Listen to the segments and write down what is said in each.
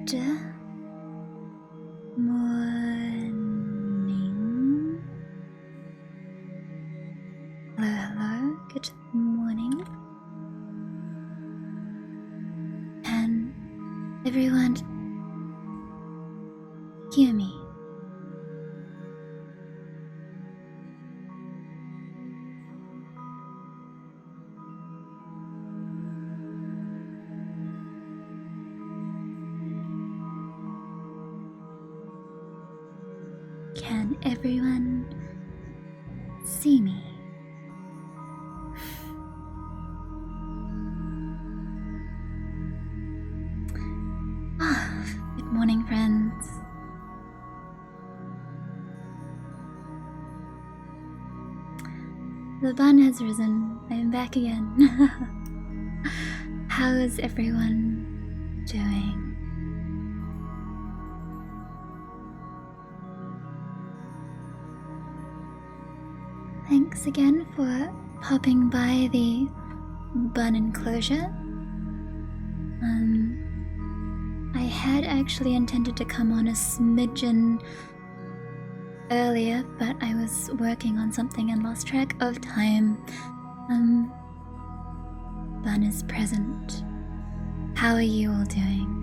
morning. Hello, good morning. Can everyone hear me? Can everyone see me? Good morning, friends. The sun has risen. I am back again. How is everyone doing? Thanks again for popping by the bun enclosure. I had actually intended to come on a smidgen earlier, but I was working on something and lost track of time. Bun is present. How are you all doing?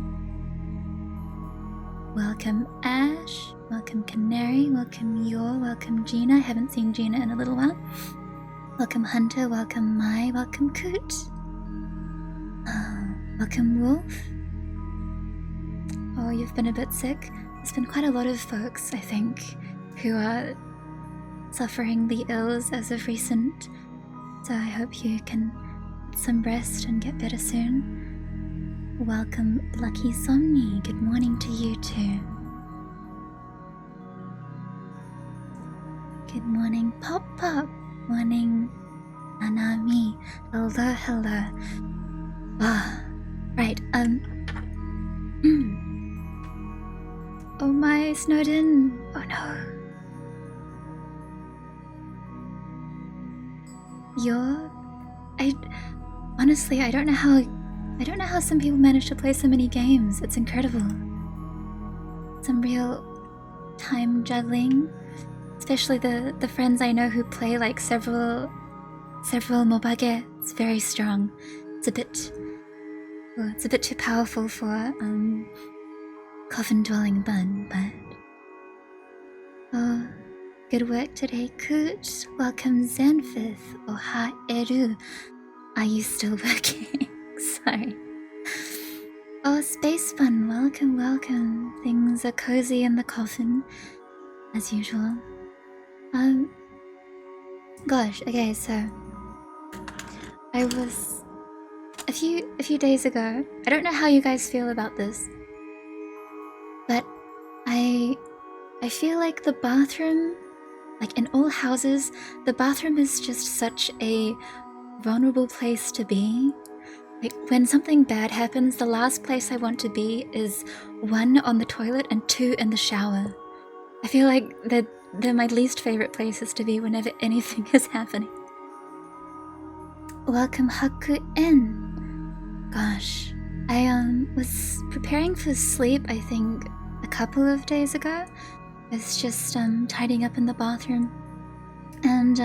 Welcome Ash, welcome Canary, welcome Yor, welcome Gina. I haven't seen Gina in a little while. Welcome Hunter, welcome Mai, welcome Coot. Welcome Wolf. Oh, you've been a bit sick. There's been quite a lot of folks, I think, who are suffering the ills as of recent. So I hope you can get some rest and get better soon. Welcome Lucky Somni. Good morning to you too. Good morning Pop Pop. Morning Nanami. Hello, hello. Right, Oh my, Snowden. Oh no. Honestly, I don't know how some people manage to play so many games. It's incredible. Some real time juggling. Especially the friends I know who play like several mobage. It's very strong. It's a bit too powerful for coffin dwelling bun, but oh, good work today, Coot. Welcome Zanfith. Oha Eru. Are you still working? Sorry. Oh, Space Fun, welcome, welcome. Things are cozy in the coffin, as usual. Gosh, okay, so I was a few days ago. I don't know how you guys feel about this, but I feel like the bathroom, like in all houses, the bathroom is just such a vulnerable place to be. Like when something bad happens, the last place I want to be is 1, on the toilet, and 2, in the shower. I feel like they're my least favorite places to be whenever anything is happening. Welcome Haku N. Gosh, I was preparing for sleep, I think a couple of days ago. I was just tidying up in the bathroom, and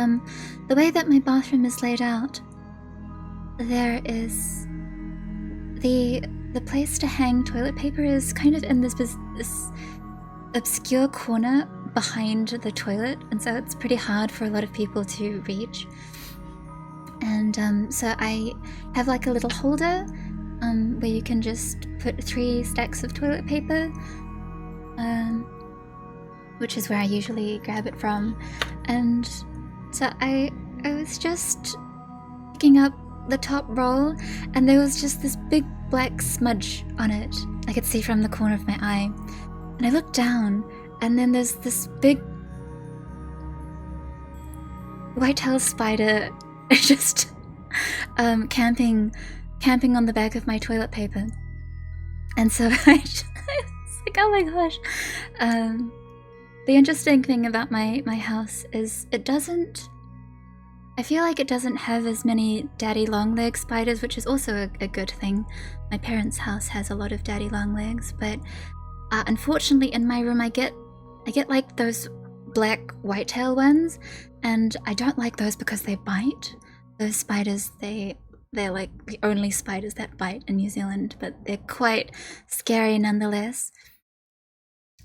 the way that my bathroom is laid out, there is the place to hang toilet paper is kind of in this obscure corner behind the toilet, and so it's pretty hard for a lot of people to reach. And so I have like a little holder where you can just put 3 stacks of toilet paper, which is where I usually grab it from. And so I was just picking up the top roll, and there was just this big black smudge on it. I could see from the corner of my eye. And I looked down, and then there's this big white-tailed spider just camping on the back of my toilet paper. And so I was like, oh my gosh. The interesting thing about my house is it doesn't I feel like it doesn't have as many daddy long leg spiders, which is also a good thing. My parents' house has a lot of daddy long legs, but unfortunately in my room I get like those black whitetail ones, and I don't like those because they bite. Those spiders, they're like the only spiders that bite in New Zealand, but they're quite scary nonetheless.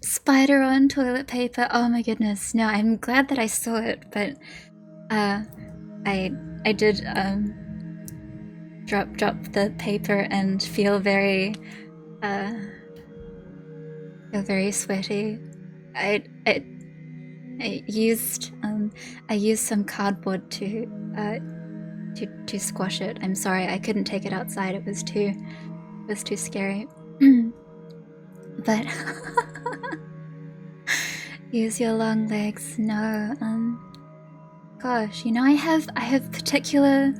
Spider on toilet paper, oh my goodness. No, I'm glad that I saw it, but I did drop the paper and feel very sweaty. I used some cardboard to squash it. I'm sorry, I couldn't take it outside. It was too scary. But use your long legs. No, gosh, you know, I have particular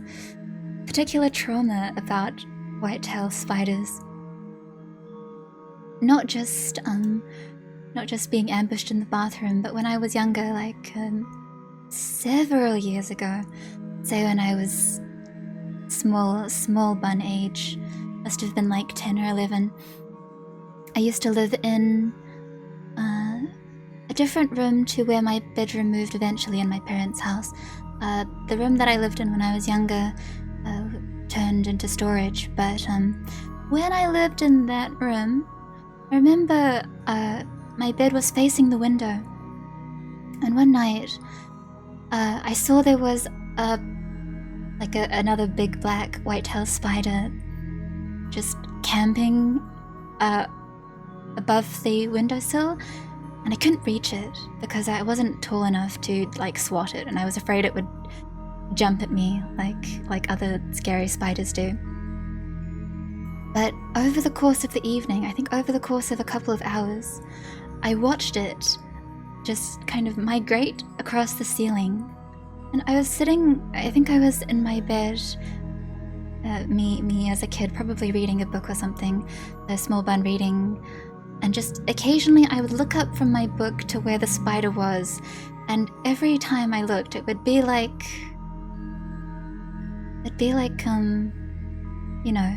trauma about whitetail spiders. Not just being ambushed in the bathroom, but when I was younger, like several years ago, say when I was small bun age, must have been like 10 or 11. I used to live in a different room to where my bedroom moved eventually in my parents' house. The room that I lived in when I was younger turned into storage, but when I lived in that room, I remember my bed was facing the window, and one night I saw there was another big black whitetail spider just camping above the windowsill, and I couldn't reach it because I wasn't tall enough to like swat it, and I was afraid it would jump at me like other scary spiders do. But over the course of the evening, I think over the course of a couple of hours, I watched it just kind of migrate across the ceiling. And I was sitting, I think I was in my bed, me as a kid, probably reading a book or something, a small bun reading, and just occasionally I would look up from my book to where the spider was, and every time I looked, it would be like, you know,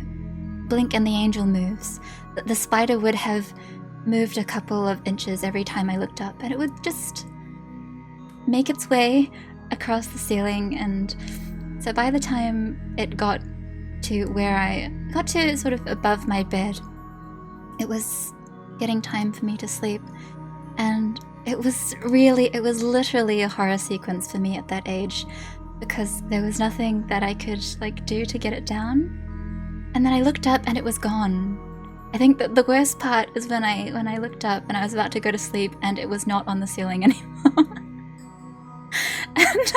Blink and the Angel moves. The spider would have moved a couple of inches every time I looked up, and it would just make its way across the ceiling. And so by the time it got to where I got to sort of above my bed, it was getting time for me to sleep. And it was literally a horror sequence for me at that age, because there was nothing that I could like do to get it down. And then I looked up and it was gone. I think that the worst part is when I looked up and I was about to go to sleep and it was not on the ceiling anymore. And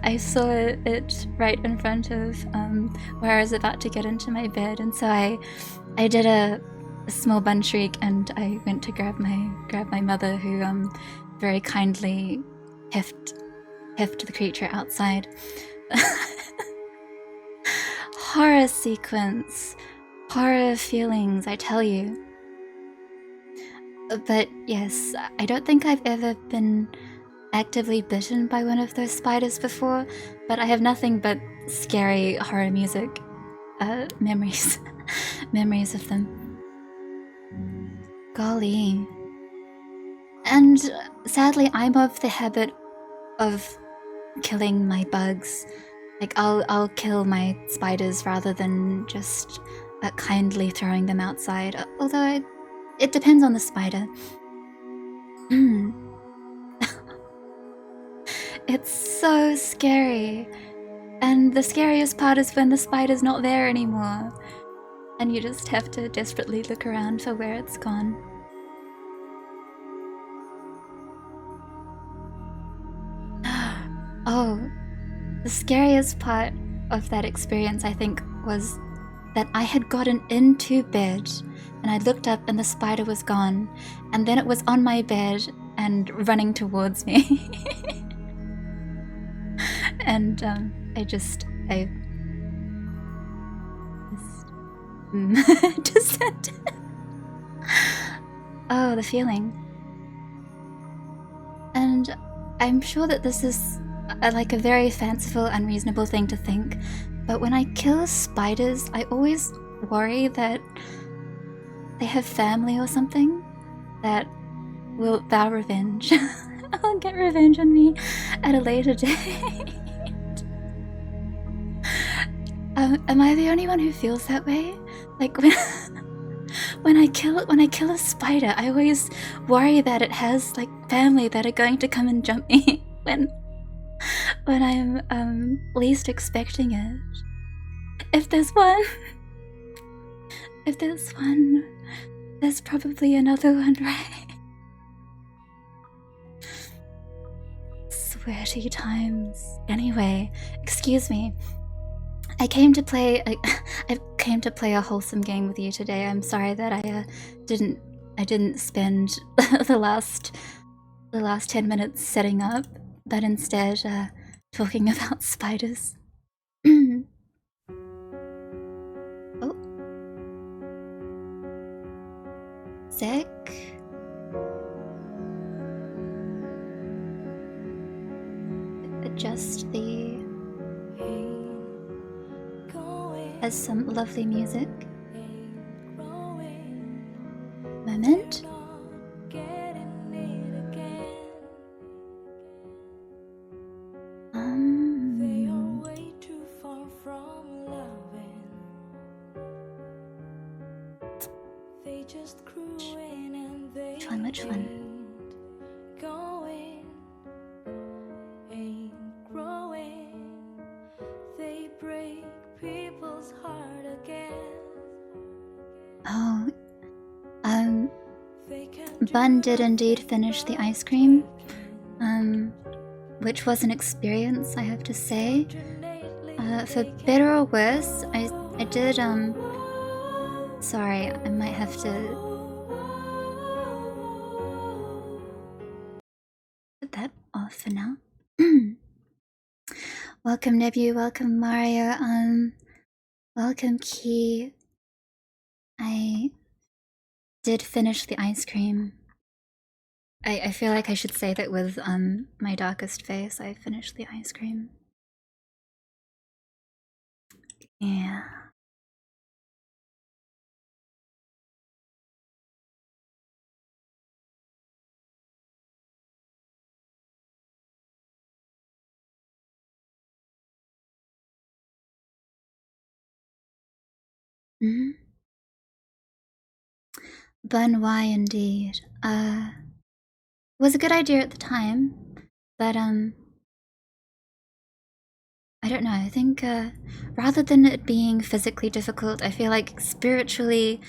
I saw it right in front of where I was about to get into my bed, and so I did a small bun shriek, and I went to grab my mother, who very kindly heft the creature outside. Horror sequence, horror feelings, I tell you. But yes, I don't think I've ever been actively bitten by one of those spiders before, but I have nothing but scary horror music memories memories of them. Golly. And sadly, I'm of the habit of killing my bugs. Like, I'll kill my spiders rather than just kindly throwing them outside, although it depends on the spider. It's so scary. And the scariest part is when the spider's not there anymore, and you just have to desperately look around for where it's gone. Oh, the scariest part of that experience, I think, was that I had gotten into bed and I looked up and the spider was gone, and then it was on my bed and running towards me. And I just oh, the feeling. And I'm sure that this is like a very fanciful, unreasonable thing to think, but when I kill spiders, I always worry that they have family or something that will vow revenge. Will get revenge on me at a later date. Am I the only one who feels that way? Like when I kill a spider, I always worry that it has like family that are going to come and jump me when I'm least expecting it. If there's one, there's probably another one, right? Sweaty times. Anyway, excuse me. I came to play a wholesome game with you today. I'm sorry that I didn't spend the last 10 minutes setting up, but instead talking about spiders. Oh. Sick. Adjust the... Has some lovely music. Moment. Which one? Oh, Bun did indeed finish the ice cream, which was an experience, I have to say. For better or worse, I did, sorry, I might have to put that off for now. Welcome Nebu, welcome Mario, welcome Key. I did finish the ice cream. I feel like I should say that with my darkest face. I finished the ice cream. Yeah. Mm-hmm. Bun Y indeed. Was a good idea at the time, but I don't know, I think rather than it being physically difficult, I feel like spiritually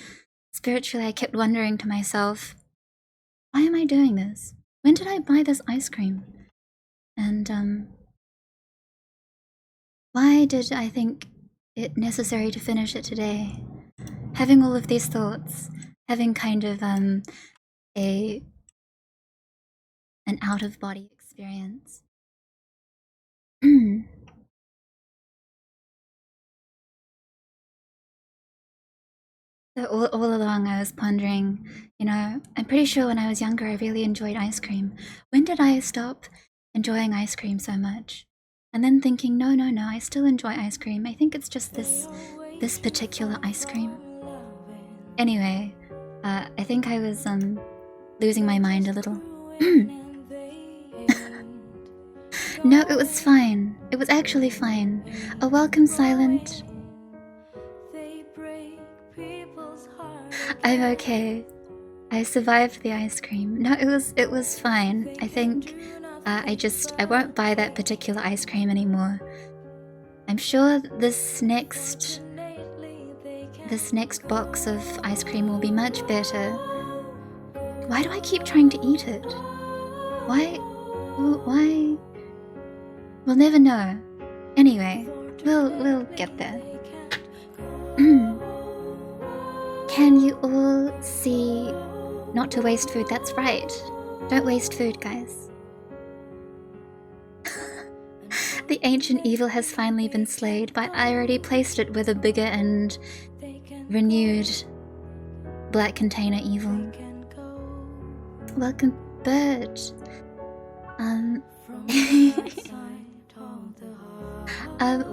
I kept wondering to myself, why am I doing this? When did I buy this ice cream? And why did I think it necessary to finish it today? Having all of these thoughts, having kind of an out-of-body experience. So all along I was pondering, you know, I'm pretty sure when I was younger I really enjoyed ice cream. When did I stop enjoying ice cream so much? And then thinking, no, I still enjoy ice cream. I think it's just this particular ice cream. Anyway, I think I was losing my mind a little. No, it was fine. It was actually fine. A welcome, Silent. I'm okay. I survived the ice cream. No, it was fine. I think I won't buy that particular ice cream anymore. I'm sure this next box of ice cream will be much better. Why do I keep trying to eat it? Why? We'll never know. Anyway, we'll get there. Can you all see not to waste food? That's right. Don't waste food, guys. The ancient evil has finally been slayed, but I already placed it with a bigger and renewed black container evil. Welcome, Bird.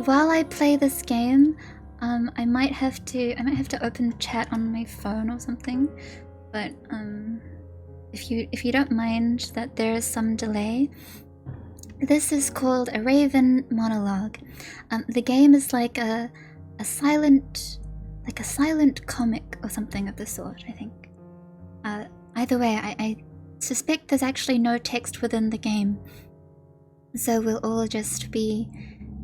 While I play this game, I might have to open chat on my phone or something. But if you don't mind that there is some delay, this is called A Raven Monologue. The game is like a silent comic or something of the sort, I think. Either way, I suspect there's actually no text within the game, so we'll all just be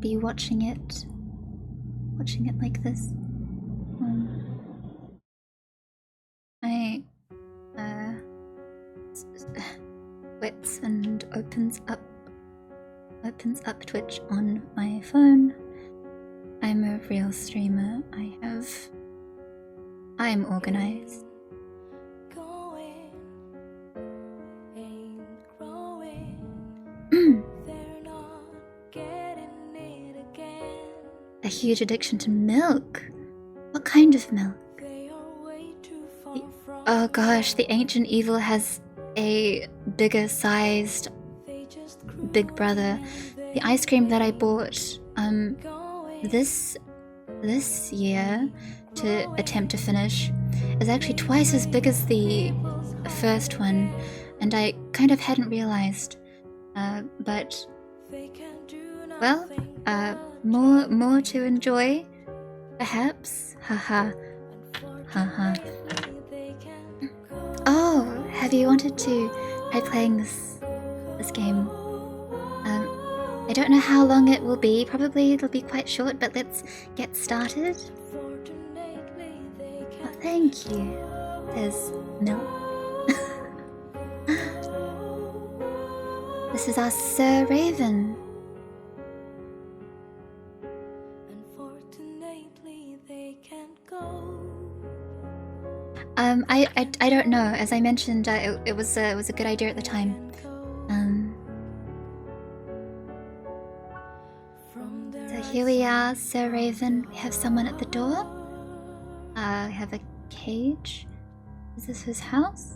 watching it like this. I quits and opens up Twitch on my phone. I'm a real streamer. I'm organized. A huge addiction to milk? What kind of milk? Oh gosh, the ancient evil has a bigger sized big brother. The ice cream that I bought this year to attempt to finish is actually twice as big as the first one, and I kind of hadn't realized. But well, more to enjoy, perhaps. Haha. Haha. Oh, have you wanted to try playing this game? I don't know how long it will be. Probably it'll be quite short, but let's get started. Oh, thank you. There's milk. This is our Sir Raven. I don't know. As I mentioned, it was a good idea at the time. So here we are, Sir Raven. We have someone at the door. We have a cage. Is this his house?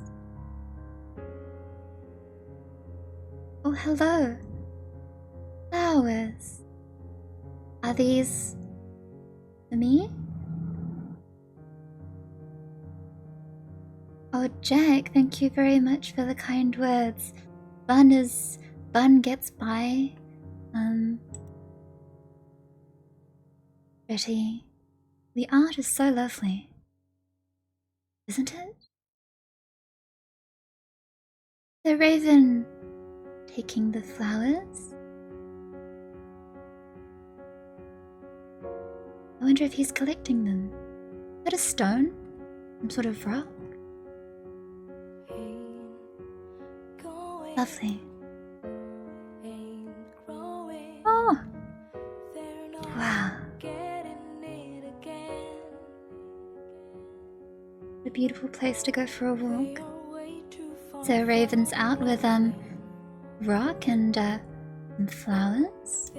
Oh, hello. Flowers. Are these for me? Oh, Jack, thank you very much for the kind words. Bun gets by. Pretty. The art is so lovely. Isn't it? The Raven taking the flowers. I wonder if he's collecting them. Is that a stone? Some sort of rock? Lovely. Oh! Wow. A beautiful place to go for a walk. So Raven's out with rock and flowers.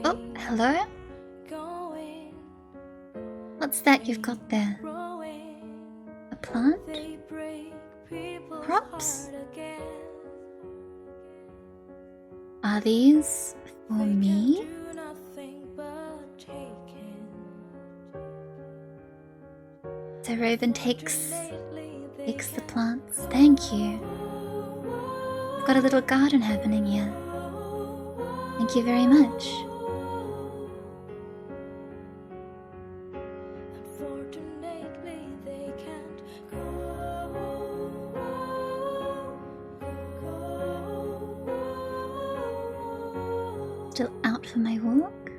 Oh, hello? What's that you've got there? A plant? Props? Are these for me? So Raven takes the plants. Thank you. I've got a little garden happening here. Thank you very much. Still out for my walk?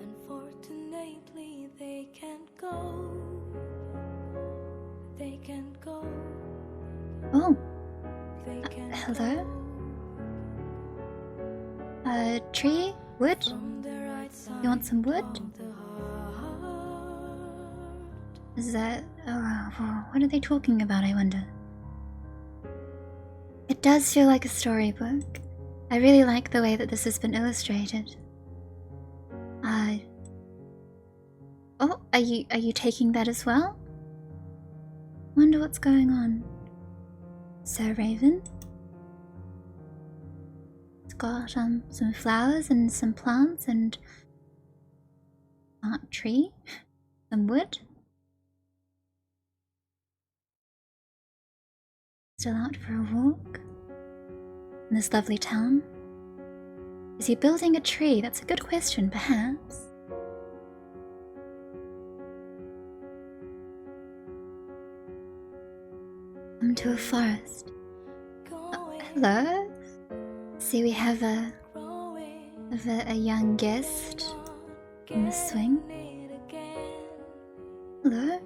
Unfortunately, they can't go. They can't go. Oh. Hello? Tree? Wood? You want some wood? Is that... Oh, what are they talking about, I wonder? It does feel like a storybook. I really like the way that this has been illustrated. Oh, are you taking that as well? Wonder what's going on. So, Raven, it's got some flowers and some plants and a tree, some wood. Still out for a walk in this lovely town? Is he building a tree? That's a good question, perhaps. Come to a forest. Oh, hello. See, we have a young guest in the swing. Hello.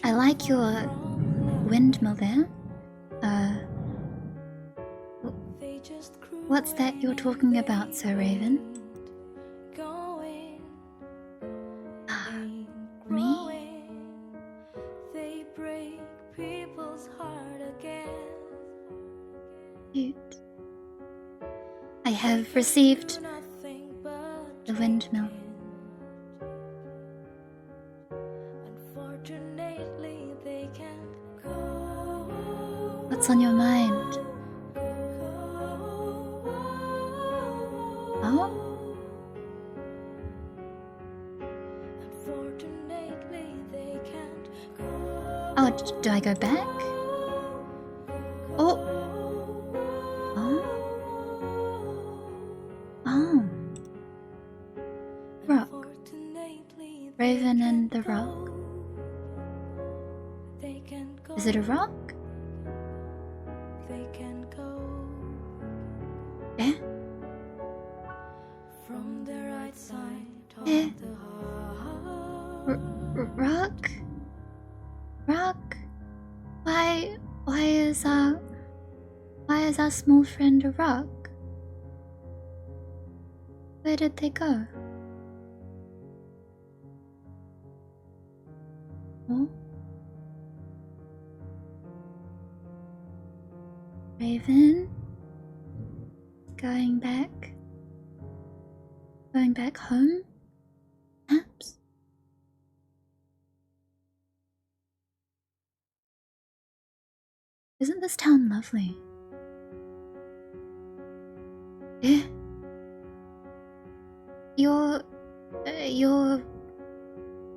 I like your windmill there. What's that you're talking about, Sir Raven? Me? Cute. I have received the windmill. What's on your mind? Oh? Oh, do I go back? Oh. Oh. Oh. Rock. Raven and the rock. Is it a rock? Eh? Eh? Rock? Rock? Why is our small friend a rock? Where did they go? Oh? Raven? Going back home? Perhaps? Isn't this town lovely? Eh? Your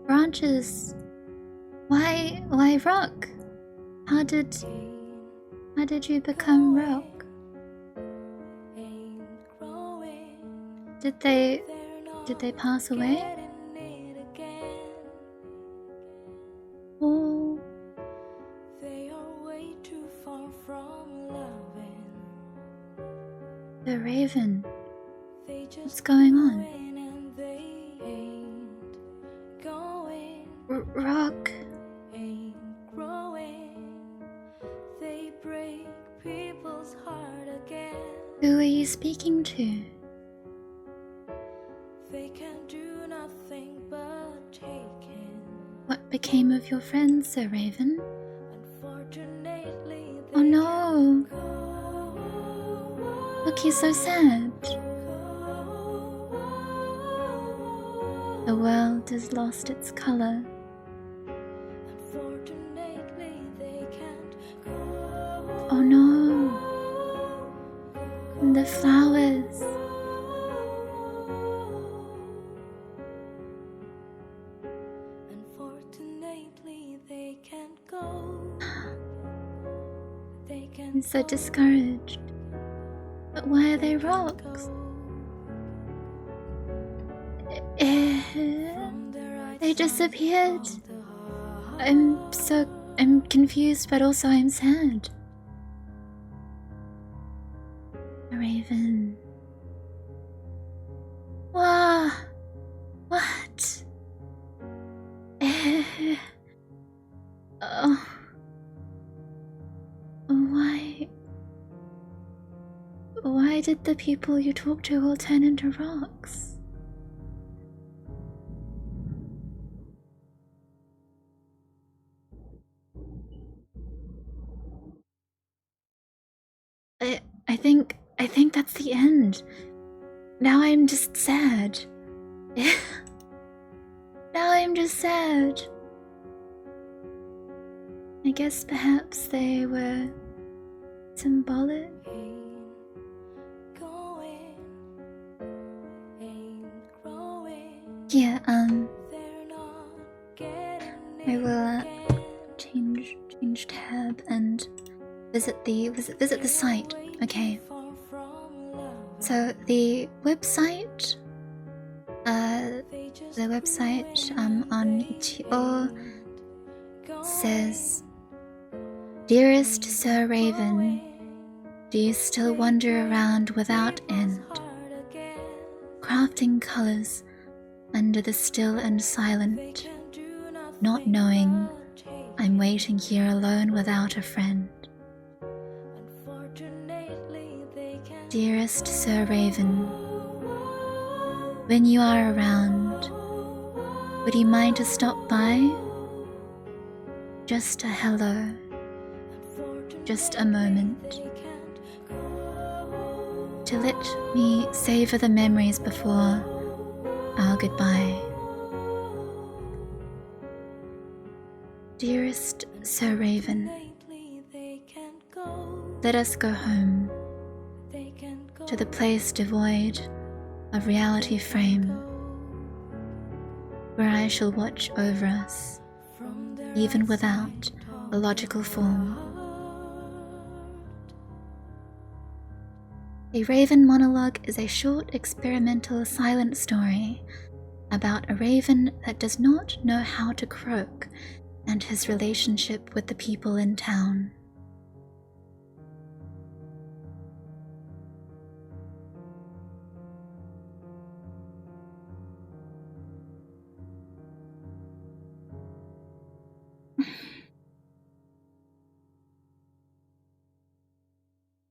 branches. Why rock? How did you become rock? Did they pass away? Oh. The Raven. What's going on? Rock. Who are you speaking to? What became of your friends, Sir Raven? Oh no! Look, he's so sad. The world has lost its color. Oh no! And the flowers. I'm so discouraged. But why are they rocks? They disappeared. I'm confused, but also I'm sad. A raven. Wow. What? Oh. Why did the people you talked to all turn into rocks? I think that's the end. Now I'm just sad. Now I'm just sad. I guess perhaps they were symbolic. Yeah, I will change tab and visit the site. Okay. So the website on itch.io says, "Dearest Sir Raven, do you still wander around without end, crafting colors under the still and silent, not knowing I'm waiting here alone without a friend? Dearest Sir Raven, when you are around, would you mind to stop by? Just a hello, just a moment, to let me savor the memories before our goodbye. Dearest Sir Raven, let us go home, to the place devoid of reality frame, where I shall watch over us, even without a logical form." A Raven Monologue is a short experimental silent story about a raven that does not know how to croak and his relationship with the people in town.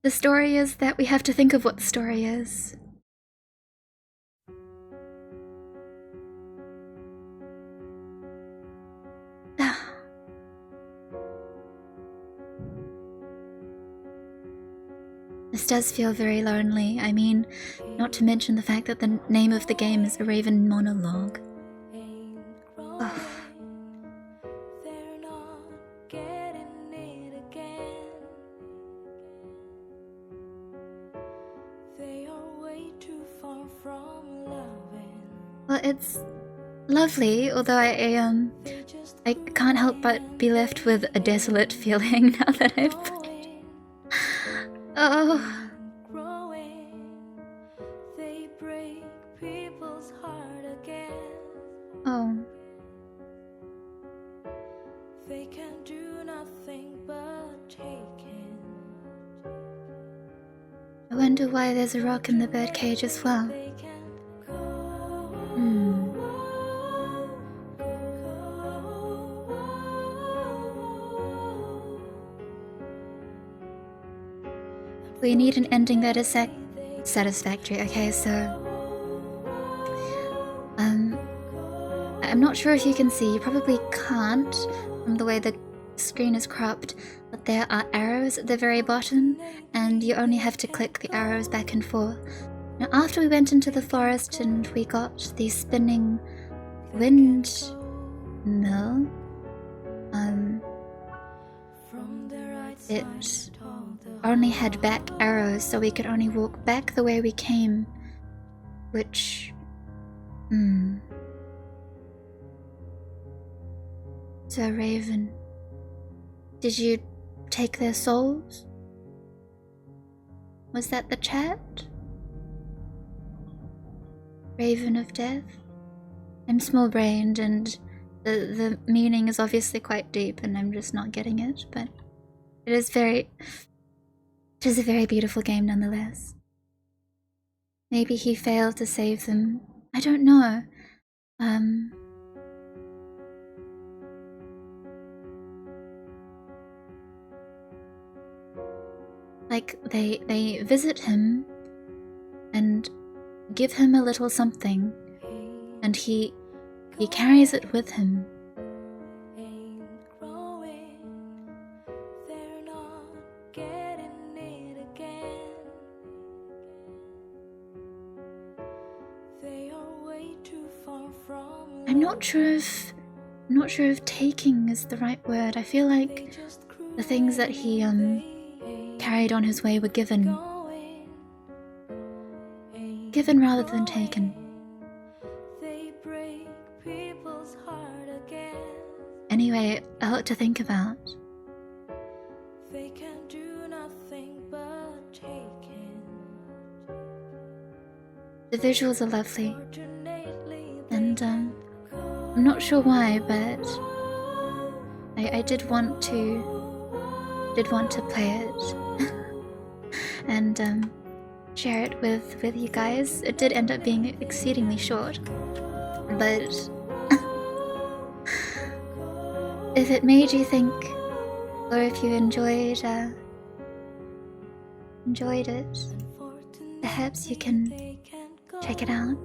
The story is that we have to think of what the story is. This does feel very lonely. I mean, not to mention the fact that the name of the game is A Raven Monologue. Oh. Well, it's lovely, although I can't help but be left with a desolate feeling now that I've played. Oh. Oh. They can do nothing but take it. I wonder why there's a rock in the birdcage as well. We need an ending that is satisfactory. Okay, so I'm not sure if you can see. You probably can't from the way the screen is cropped, but there are arrows at the very bottom, and you only have to click the arrows back and forth. Now, after we went into the forest and we got the spinning windmill, it only had back arrows, so we could only walk back the way we came, which... So, Raven, did you take their souls? Was that the chat? Raven of Death? I'm small-brained, and the meaning is obviously quite deep, and I'm just not getting it, but it is a very beautiful game nonetheless. Maybe he failed to save them. I don't know. Like, they visit him and give him a little something, and he carries it with him. I'm not sure if I'm not sure if taking is the right word. I feel like the things that he carried on his way were given. Given rather than taken. Anyway, a lot to think about. They can do nothing but take it. The visuals are lovely. And I'm not sure why, but I did want to play it and share it with you guys. It did end up being exceedingly short, but if it made you think, or if you enjoyed it, perhaps you can check it out.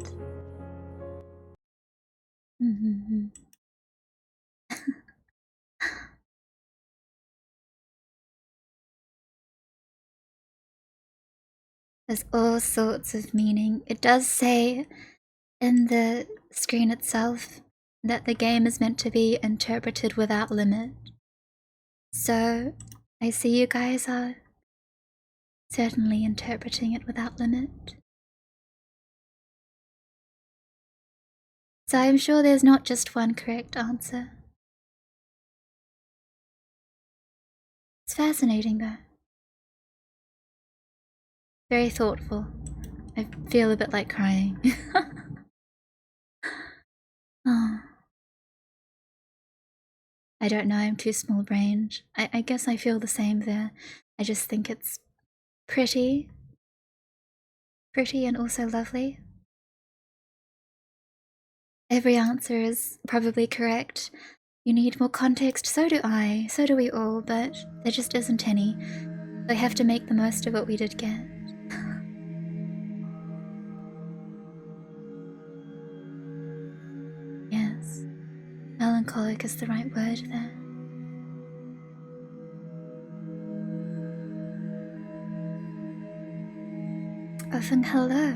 There's all sorts of meaning. It does say in the screen itself that the game is meant to be interpreted without limit. So I see you guys are certainly interpreting it without limit. So I'm sure there's not just one correct answer. It's fascinating though. Very thoughtful. I feel a bit like crying. Oh. I don't know, I'm too small-brained. I guess I feel the same there. I just think it's pretty. Pretty and also lovely. Every answer is probably correct. You need more context, so do I, so do we all, but there just isn't any. We have to make the most of what we did get. Yes, melancholic is the right word there. Often hello.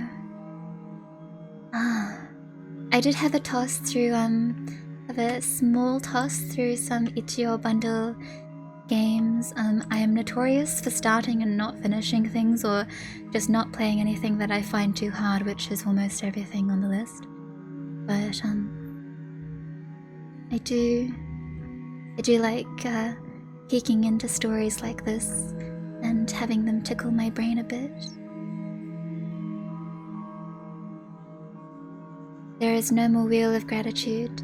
I did have a toss through, have a small toss through some Itch.io bundle games. I am notorious for starting and not finishing things, or just not playing anything that I find too hard, which is almost everything on the list. But I do like peeking into stories like this and having them tickle my brain a bit. There is no more Wheel of Gratitude.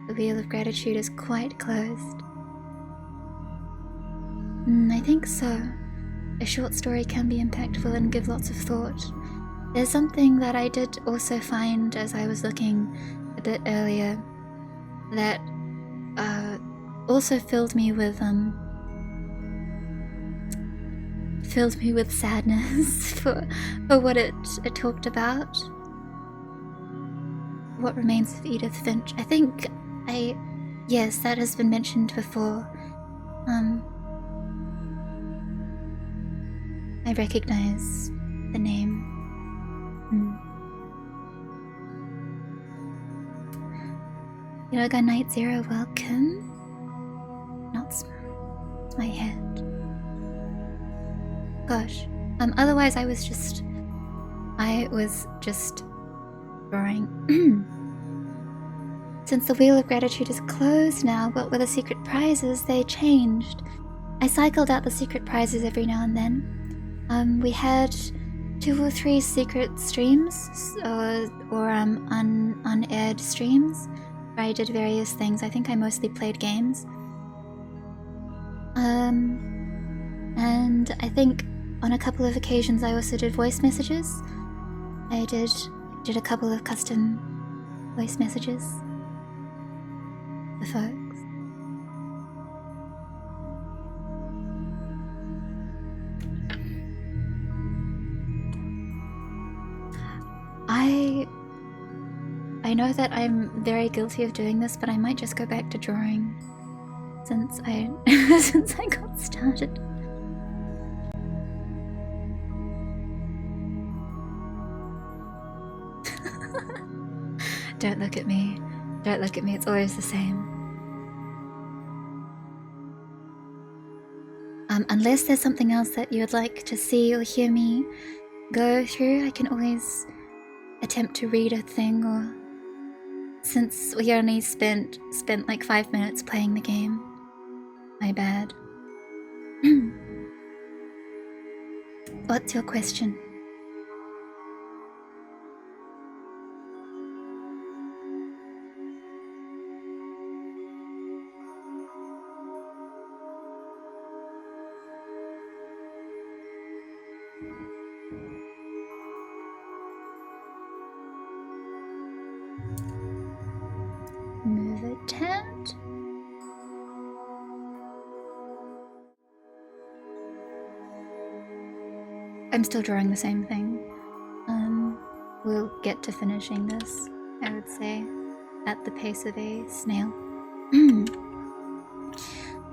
The Wheel of Gratitude is quite closed. I think so. A short story can be impactful and give lots of thought. There's something that I did also find as I was looking a bit earlier that also filled me with sadness for what it talked about. What Remains of Edith Finch. I think yes, that has been mentioned before. I recognize the name. Yoga Night Zero, welcome. Not small. It's my head. Gosh. Otherwise I was just drawing. Since the Wheel of Gratitude is closed now, what were the secret prizes? They changed. I cycled out the secret prizes every now and then. We had 2 or 3 secret streams, or unaired streams, where I did various things. I think I mostly played games. And I think on a couple of occasions I also did voice messages. I did a couple of custom voice messages for folks. I know that I'm very guilty of doing this, but I might just go back to drawing since I got started. Don't look at me. Don't look at me, it's always the same. Unless there's something else that you would like to see or hear me go through, I can always attempt to read a thing, or since we only spent like 5 minutes playing the game. My bad. What's your question? Move a tent? I'm still drawing the same thing. We'll get to finishing this, I would say, at the pace of a snail.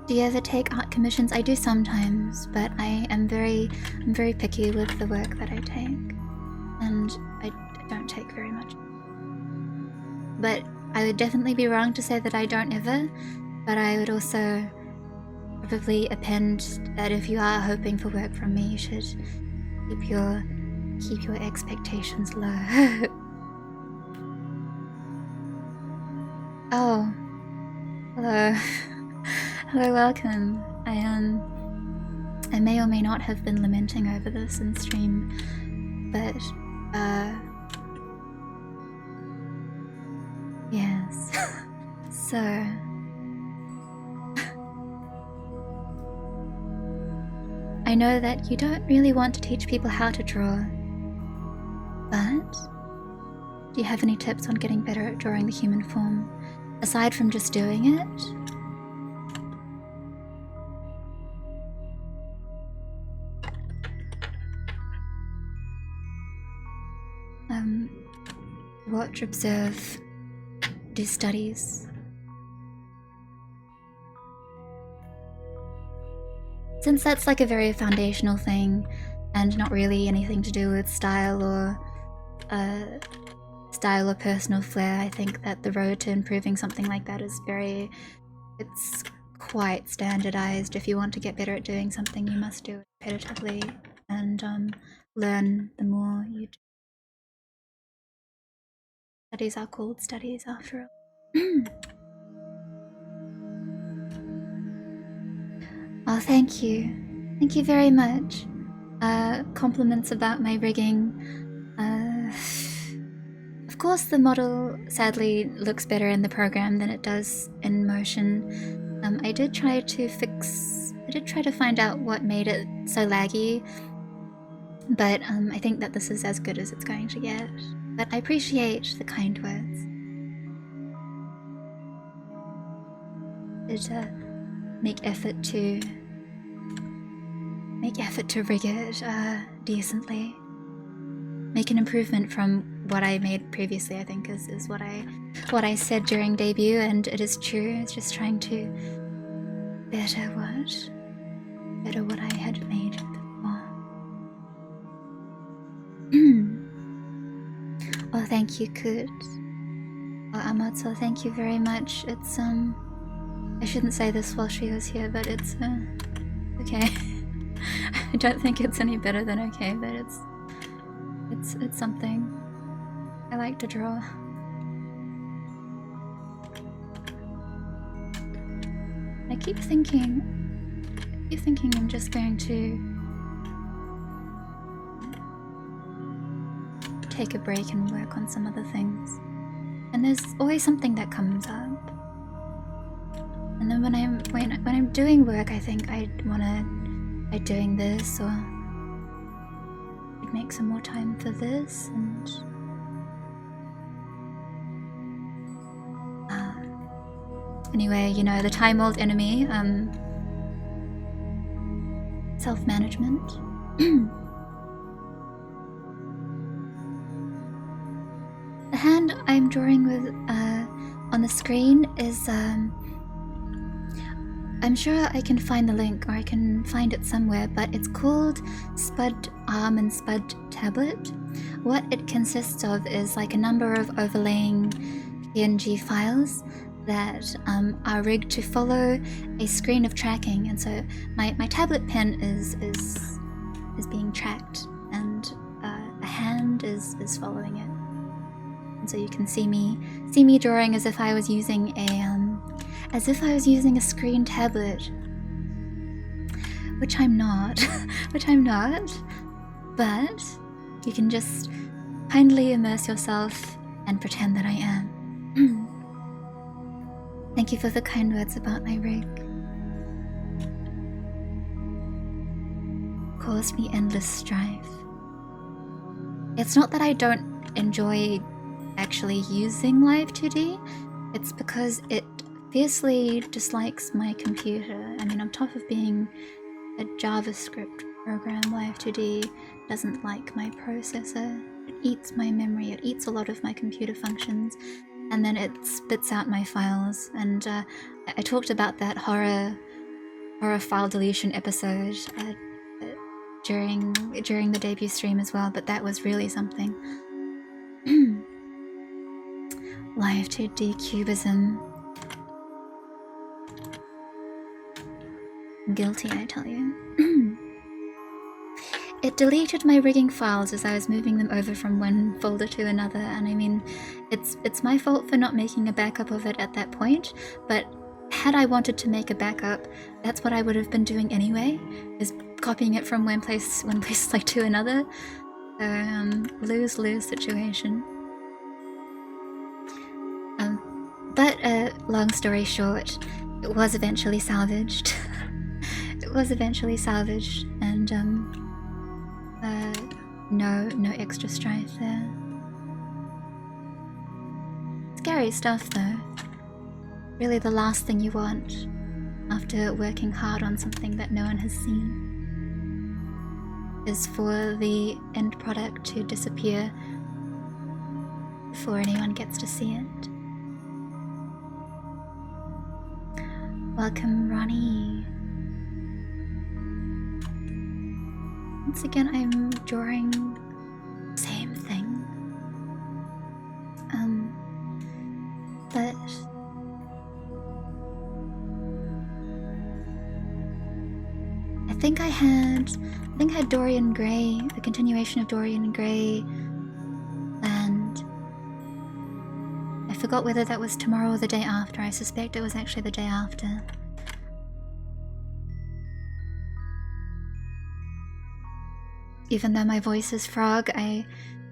Do you ever take art commissions? I do sometimes, but I'm very picky with the work that I take, and I don't take very much. But I would definitely be wrong to say that I don't ever, but I would also probably append that if you are hoping for work from me, you should keep your expectations low. Oh, hello. Hello, welcome. I may or may not have been lamenting over this in stream, but yes. So I know that you don't really want to teach people how to draw, but do you have any tips on getting better at drawing the human form, aside from just doing it? Watch, observe, do studies. Since that's like a very foundational thing and not really anything to do with style or personal flair, I think that the road to improving something like that is it's quite standardized. If you want to get better at doing something, you must do it repetitively and learn the more you do. Studies are called studies after all. Oh, thank you. Thank you very much. Compliments about my rigging. Of course the model sadly looks better in the program than it does in motion. I did try to find out what made it so laggy, but I think that this is as good as it's going to get. But I appreciate the kind words. Did make effort to rig it decently. Make an improvement from what I made previously, I think is what I said during debut, and it is true. It's just trying to better what I had made before. Oh, thank you, Kut. Oh, Amatsu, thank you very much. It's I shouldn't say this while she was here, but it's okay. I don't think it's any better than okay, but it's something. I like to draw. I keep thinking I'm just going to take a break and work on some other things. And there's always something that comes up. And then when I'm doing work, I think I'd doing this, or I'd make some more time for this, and anyway, you know, the time-old enemy, self-management. The hand I'm drawing with on the screen is I'm sure I can find the link, or I can find it somewhere, but it's called Spud Arm and Spud Tablet. What it consists of is like a number of overlaying PNG files that are rigged to follow a screen of tracking, and so my tablet pen is being tracked, and a hand is following it, and so you can see me drawing as if I was using a screen tablet, which I'm not, but you can just kindly immerse yourself and pretend that I am. Thank you for the kind words about my rig. Caused me endless strife. It's not that I don't enjoy actually using Live 2D, it's because it fiercely dislikes my computer. I mean, on top of being a JavaScript program, Live 2D doesn't like my processor. It eats my memory, it eats a lot of my computer functions, and then it spits out my files. And I talked about that horror file deletion episode during the debut stream as well, but that was really something. Live 2D cubism. Guilty, I tell you. It deleted my rigging files as I was moving them over from one folder to another, and I mean, it's my fault for not making a backup of it at that point, but had I wanted to make a backup, that's what I would have been doing anyway, is copying it from one place like to another. So lose-lose situation. But long story short, it was eventually salvaged. And no extra strife there. Scary stuff though. Really the last thing you want after working hard on something that no one has seen is for the end product to disappear before anyone gets to see it. Welcome, Ronnie. Once again, I'm drawing same thing. But I think I had Dorian Gray, the continuation of Dorian Gray, and I forgot whether that was tomorrow or the day after. I suspect it was actually the day after. Even though my voice is frog, I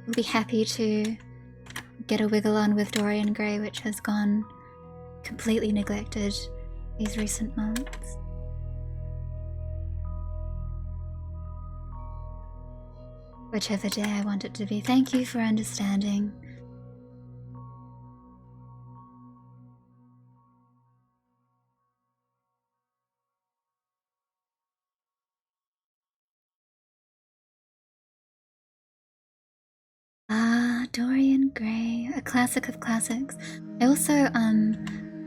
will be happy to get a wiggle on with Dorian Gray, which has gone completely neglected these recent months. Whichever day I want it to be. Thank you for understanding. Dorian Gray, a classic of classics. I also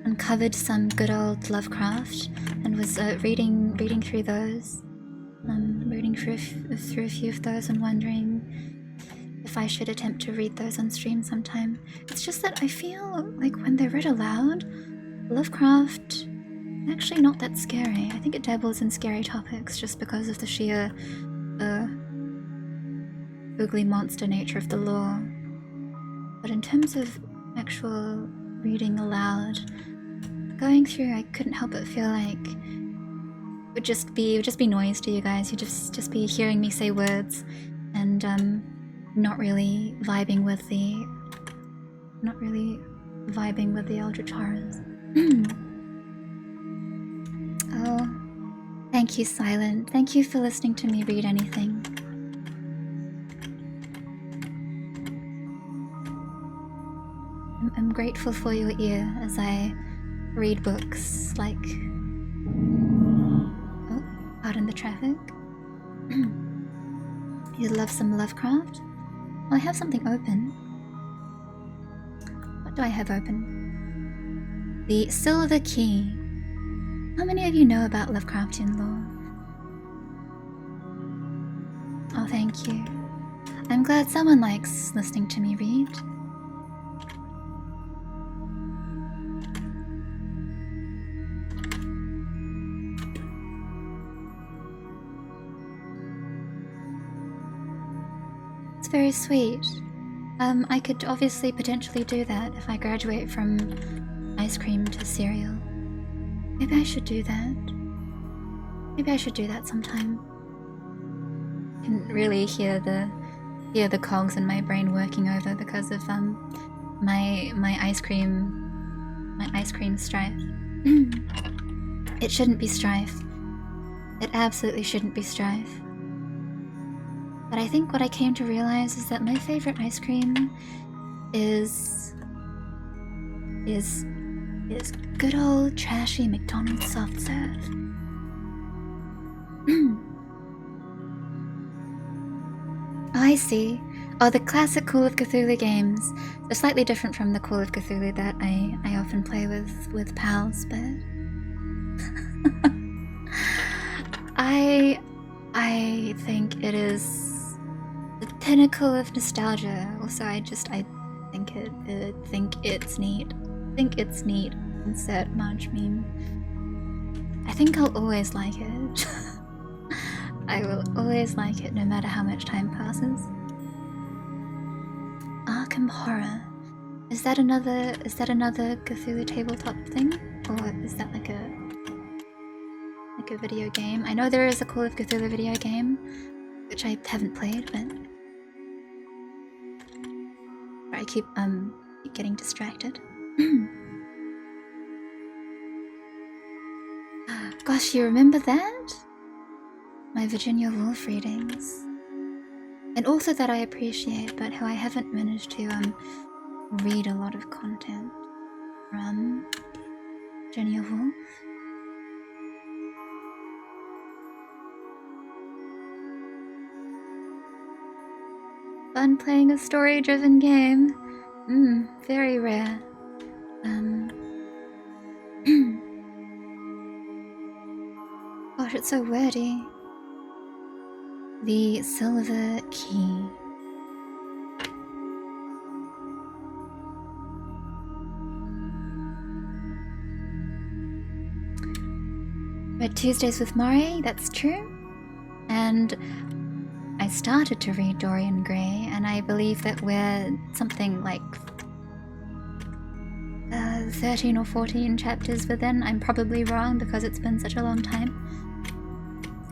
uncovered some good old Lovecraft and was reading through those. Reading through a few of those and wondering if I should attempt to read those on stream sometime. It's just that I feel like when they're read aloud, Lovecraft is actually not that scary. I think it dabbles in scary topics just because of the sheer oogly monster nature of the lore. But in terms of actual reading aloud, going through, I couldn't help but feel like it would just be noise to you guys. You'd just be hearing me say words and not really vibing with the Eldritch horrors. Oh, thank you, Silent. Thank you for listening to me read anything. I'm grateful for your ear as I read books like... Oh, out in the traffic. You love some Lovecraft? Well, I have something open. What do I have open? The Silver Key. How many of you know about Lovecraftian lore? Oh, thank you. I'm glad someone likes listening to me read. that's very sweet. I could obviously potentially do that if I graduate from ice cream to cereal. Maybe I should do that. Maybe I should do that sometime. I can really hear the cogs in my brain working over because of my ice cream strife. It shouldn't be strife. It absolutely shouldn't be strife. But I think what I came to realize is that my favorite ice cream is good old trashy McDonald's soft serve. Oh, I see. Oh, the classic Call of Cthulhu games. They're slightly different from the Call of Cthulhu that I often play with pals, but I think it is the pinnacle of nostalgia. Also, I think it's neat. Think it's neat. Insert March meme. I think I'll always like it. I will always like it no matter how much time passes. Arkham Horror. Is that another Cthulhu tabletop thing? Or is that like a video game? I know there is a Call of Cthulhu video game, which I haven't played, but I keep getting distracted. Gosh, you remember that? My Virginia Woolf readings. An author that I appreciate, but who I haven't managed to read a lot of content from. Virginia Woolf. Fun playing a story-driven game. Very rare. Gosh, it's so wordy. The Silver Key. Read Tuesdays with Maury, that's true. And I started to read Dorian Gray, and I believe that we're something like 13 or 14 chapters within. I'm probably wrong because it's been such a long time.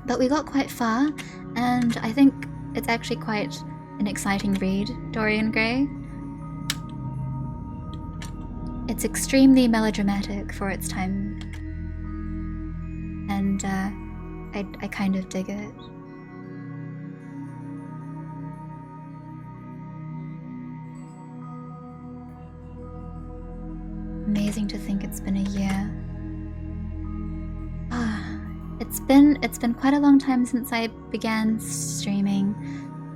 But we got quite far, and I think it's actually quite an exciting read, Dorian Gray. It's extremely melodramatic for its time, and I kind of dig it. Amazing to think it's been a year. It's been quite a long time since I began streaming,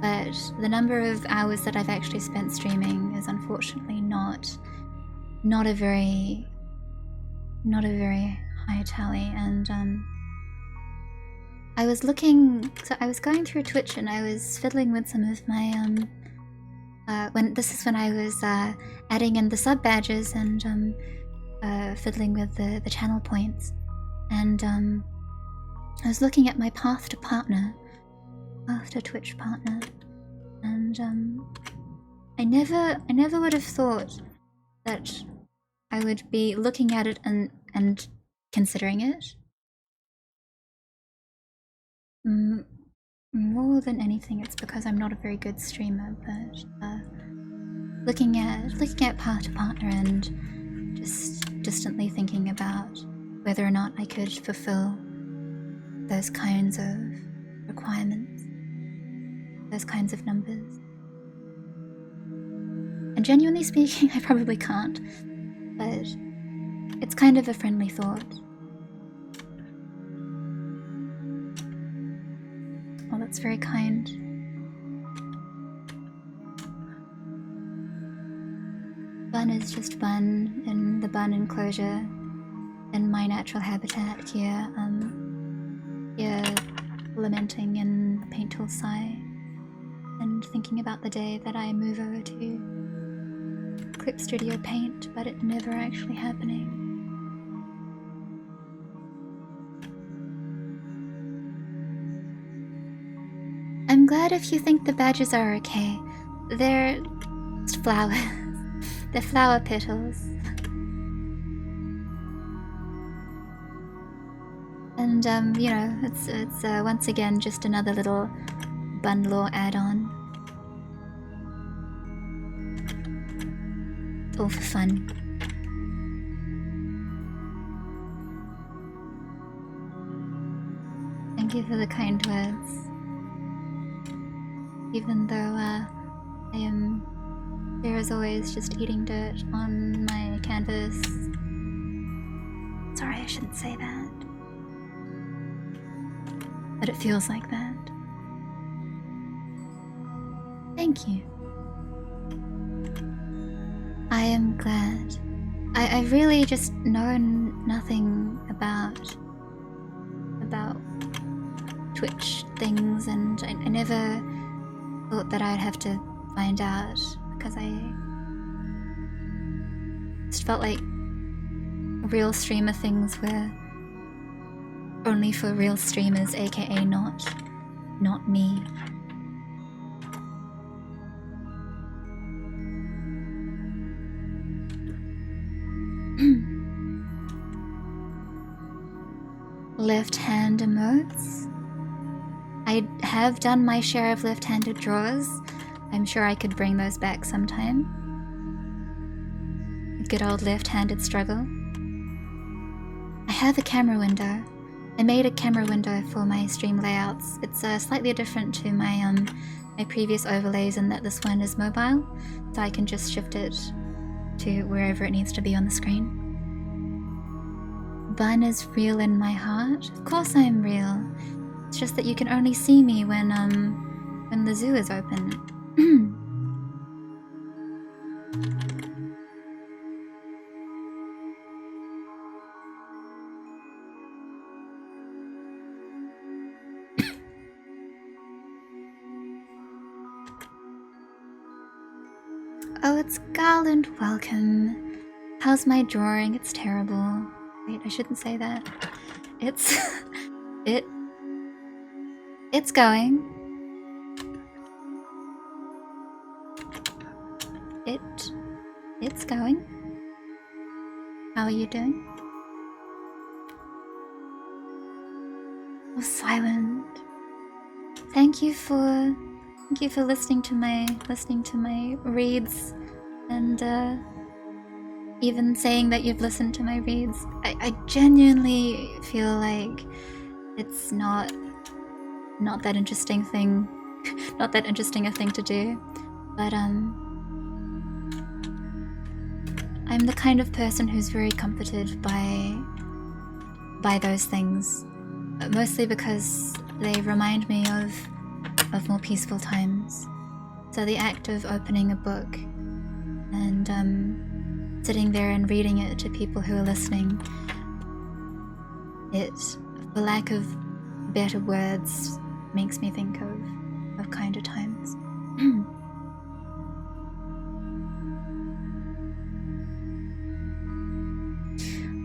but the number of hours that I've actually spent streaming is unfortunately not a very high tally. And I was going through Twitch and I was fiddling with some of my when I was adding in the sub badges and fiddling with the channel points, and I was looking at my path to Twitch partner, and I never would have thought that I would be looking at it and considering it. More than anything, it's because I'm not a very good streamer, but looking at path to partner and just distantly thinking about whether or not I could fulfill those kinds of requirements, those kinds of numbers. And genuinely speaking, I probably can't, but it's kind of a friendly thought. Well, that's very kind. Bun is just Bun in the Bun enclosure in my natural habitat here, lamenting in Paint Tool Sigh and thinking about the day that I move over to Clip Studio Paint, but it never actually happening. I'm glad if you think the badges are okay. they're just flowers. They're flower petals. And you know, it's once again just another little bundle or add-on. It's all for fun. Thank you for the kind words. Even though I am here as always just eating dirt on my canvas. Sorry, I shouldn't say that. But it feels like that. Thank you. I am glad. I've really just known nothing about Twitch things, and I never thought that I'd have to find out, because I just felt like real streamer things were only for real streamers, aka not me. Left hand emotes. I have done my share of left-handed draws. I'm sure I could bring those back sometime. Good old left-handed struggle. I have a camera window. I made a camera window for my stream layouts. It's slightly different to my my previous overlays in that this one is mobile, so I can just shift it to wherever it needs to be on the screen. Bun is real in my heart. Of course I'm real. It's just that you can only see me when the zoo is open. Oh, it's Garland, welcome. How's my drawing? It's terrible. Wait, I shouldn't say that. It's it's going. It's going. How are you doing? Oh, silent. Thank you for listening to my reads, and even saying that you've listened to my reads. I genuinely feel like it's not that interesting thing, not that interesting a thing to do, but I'm the kind of person who's very comforted by those things, mostly because they remind me of more peaceful times. So the act of opening a book and sitting there and reading it to people who are listening, it, for lack of better words, makes me think of kinder times.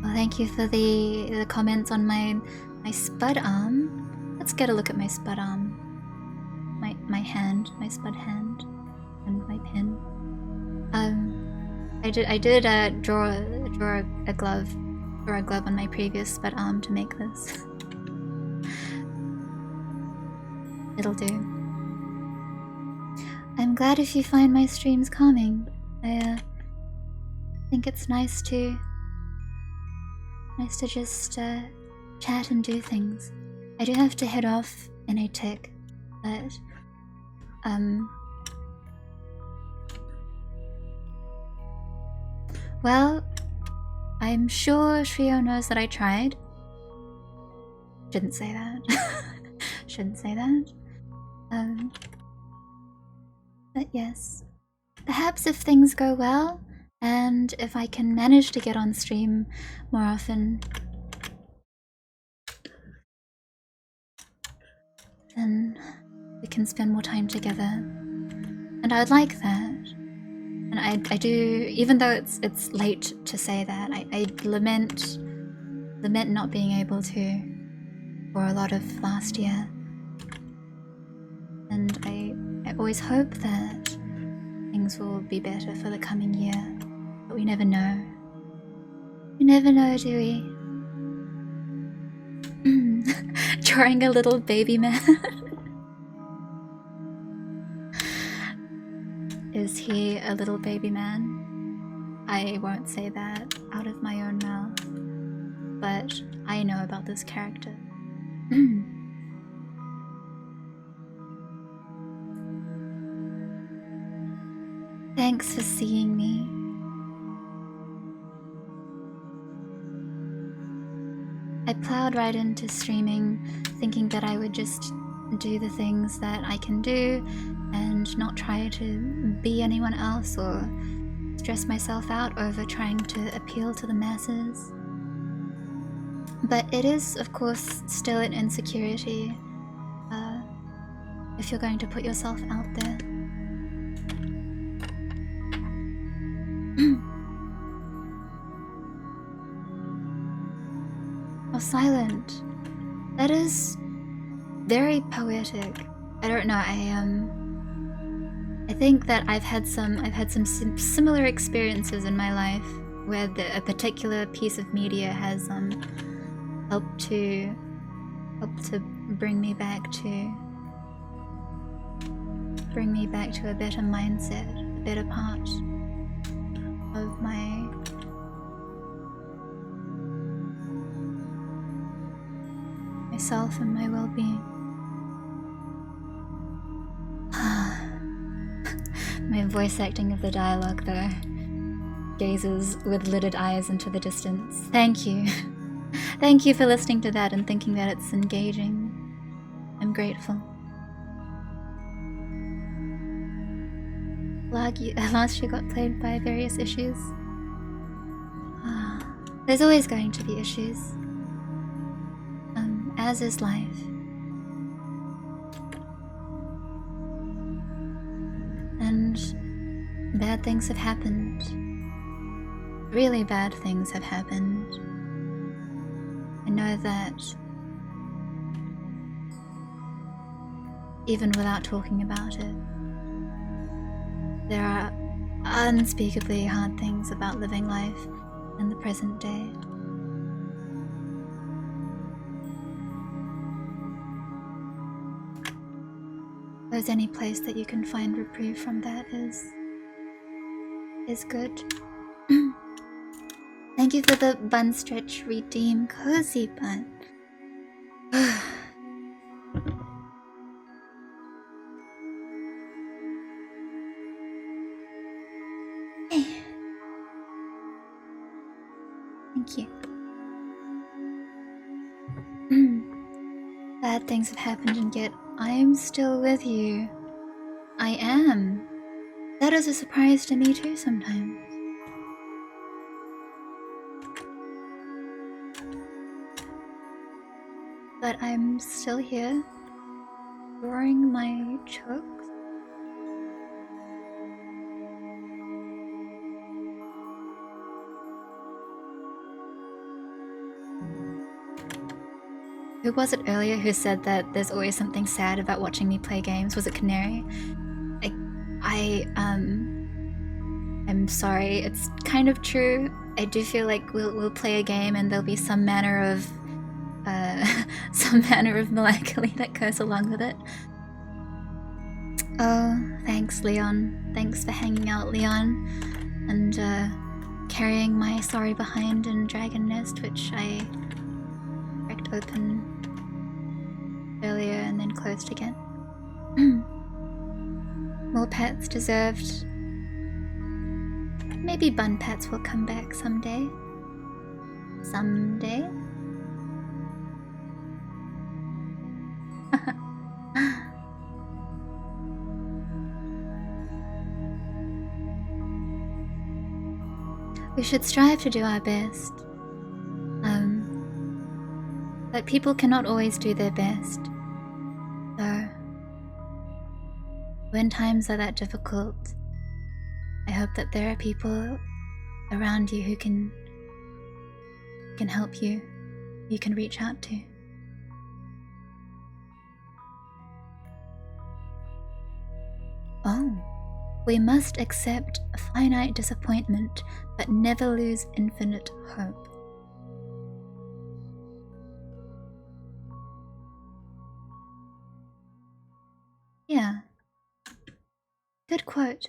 Well, thank you for the comments on my spud arm. Let's get a look at my spud arm. My hand, my spud hand, and my pen. I did draw a glove on my previous spud arm to make this. It'll do. I'm glad if you find my streams calming. I think it's nice to just chat and do things. I do have to head off in a tick, but well, I'm sure Shrio knows that I tried. Shouldn't say that. Shouldn't say that. But yes, perhaps if things go well, and if I can manage to get on stream more often, then we can spend more time together. And I'd like that. And I do, even though it's late to say that, I lament not being able to for a lot of last year. And I always hope that things will be better for the coming year. But we never know. We never know, do we? Drawing a little baby man. Is he a little baby man? I won't say that out of my own mouth, but I know about this character. Thanks for seeing me. I plowed right into streaming, thinking that I would just do the things that I can do and not try to be anyone else or stress myself out over trying to appeal to the masses. But it is, of course, still an insecurity if you're going to put yourself out there. Oh, silent. That is very poetic. I don't know. I think that I've had some similar experiences in my life where a particular piece of media has helped to bring me back to a better mindset, a better part of myself and my well-being. My voice acting of the dialogue, though, gazes with lidded eyes into the distance. Thank you. Thank you for listening to that and thinking that it's engaging. I'm grateful. Last year got plagued by various issues. There's always going to be issues. As is life. And bad things have happened. Really bad things have happened. I know that even without talking about it, there are unspeakably hard things about living life in the present day. If there's any place that you can find reprieve from that is good. Thank you for the bun stretch redeem, cozy bun. Hey. Thank you. Bad things have happened and yet I am still with you. I am. That is a surprise to me too sometimes. But I'm still here, drawing my chokes. Who was it earlier who said that there's always something sad about watching me play games? Was it Canary? I'm sorry, it's kind of true. I do feel like we'll play a game and there'll be some manner of melancholy that goes along with it. Oh, thanks, Leon. Thanks for hanging out, Leon, and carrying my sorry behind in Dragon Nest, which I cracked open earlier and then closed again. More pets deserved. Maybe bun pets will come back someday. Someday? We should strive to do our best. But people cannot always do their best. So, when times are that difficult, I hope that there are people around you who can help you can reach out to. Oh, We must accept finite disappointment, but never lose infinite hope. Yeah. Good quote.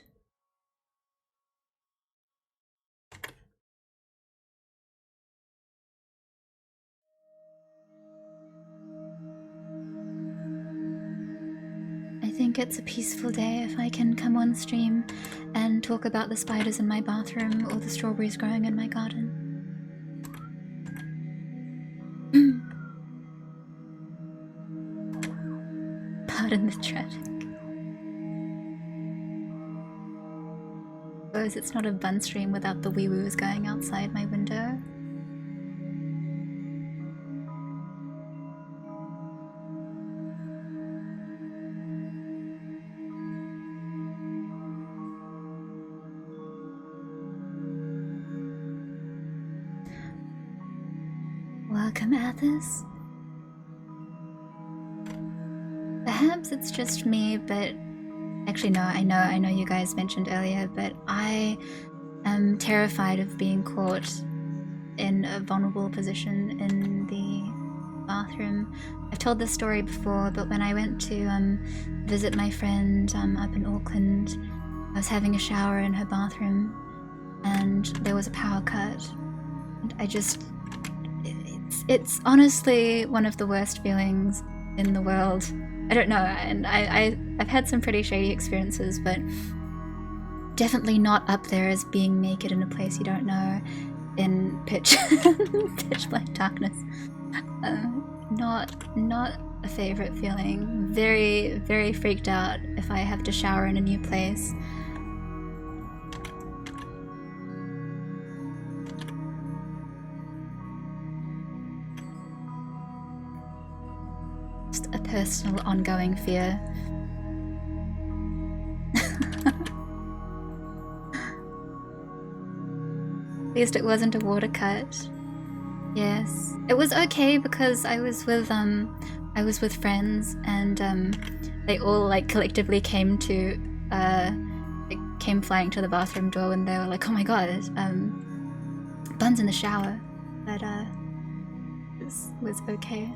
I think it's a peaceful day if I can come on stream and talk about the spiders in my bathroom or the strawberries growing in my garden. Pardon the traffic. Suppose it's not a bun stream without the wee-woos going outside my window. Welcome, Athos. Perhaps it's just me, but actually no, I know you guys mentioned earlier, but I am terrified of being caught in a vulnerable position in the bathroom. I've told this story before, but when I went to visit my friend up in Auckland, I was having a shower in her bathroom and there was a power cut. And it's honestly one of the worst feelings in the world. I don't know, and I've had some pretty shady experiences, but definitely not up there as being naked in a place you don't know in pitch black darkness. Not a favorite feeling. Very, very freaked out if I have to shower in a new place. Just a personal ongoing fear. At least it wasn't a water cut. Yes, it was okay because I was with friends and they all like collectively came flying to the bathroom door and they were like, oh my god, Bun's in the shower. But this was okay.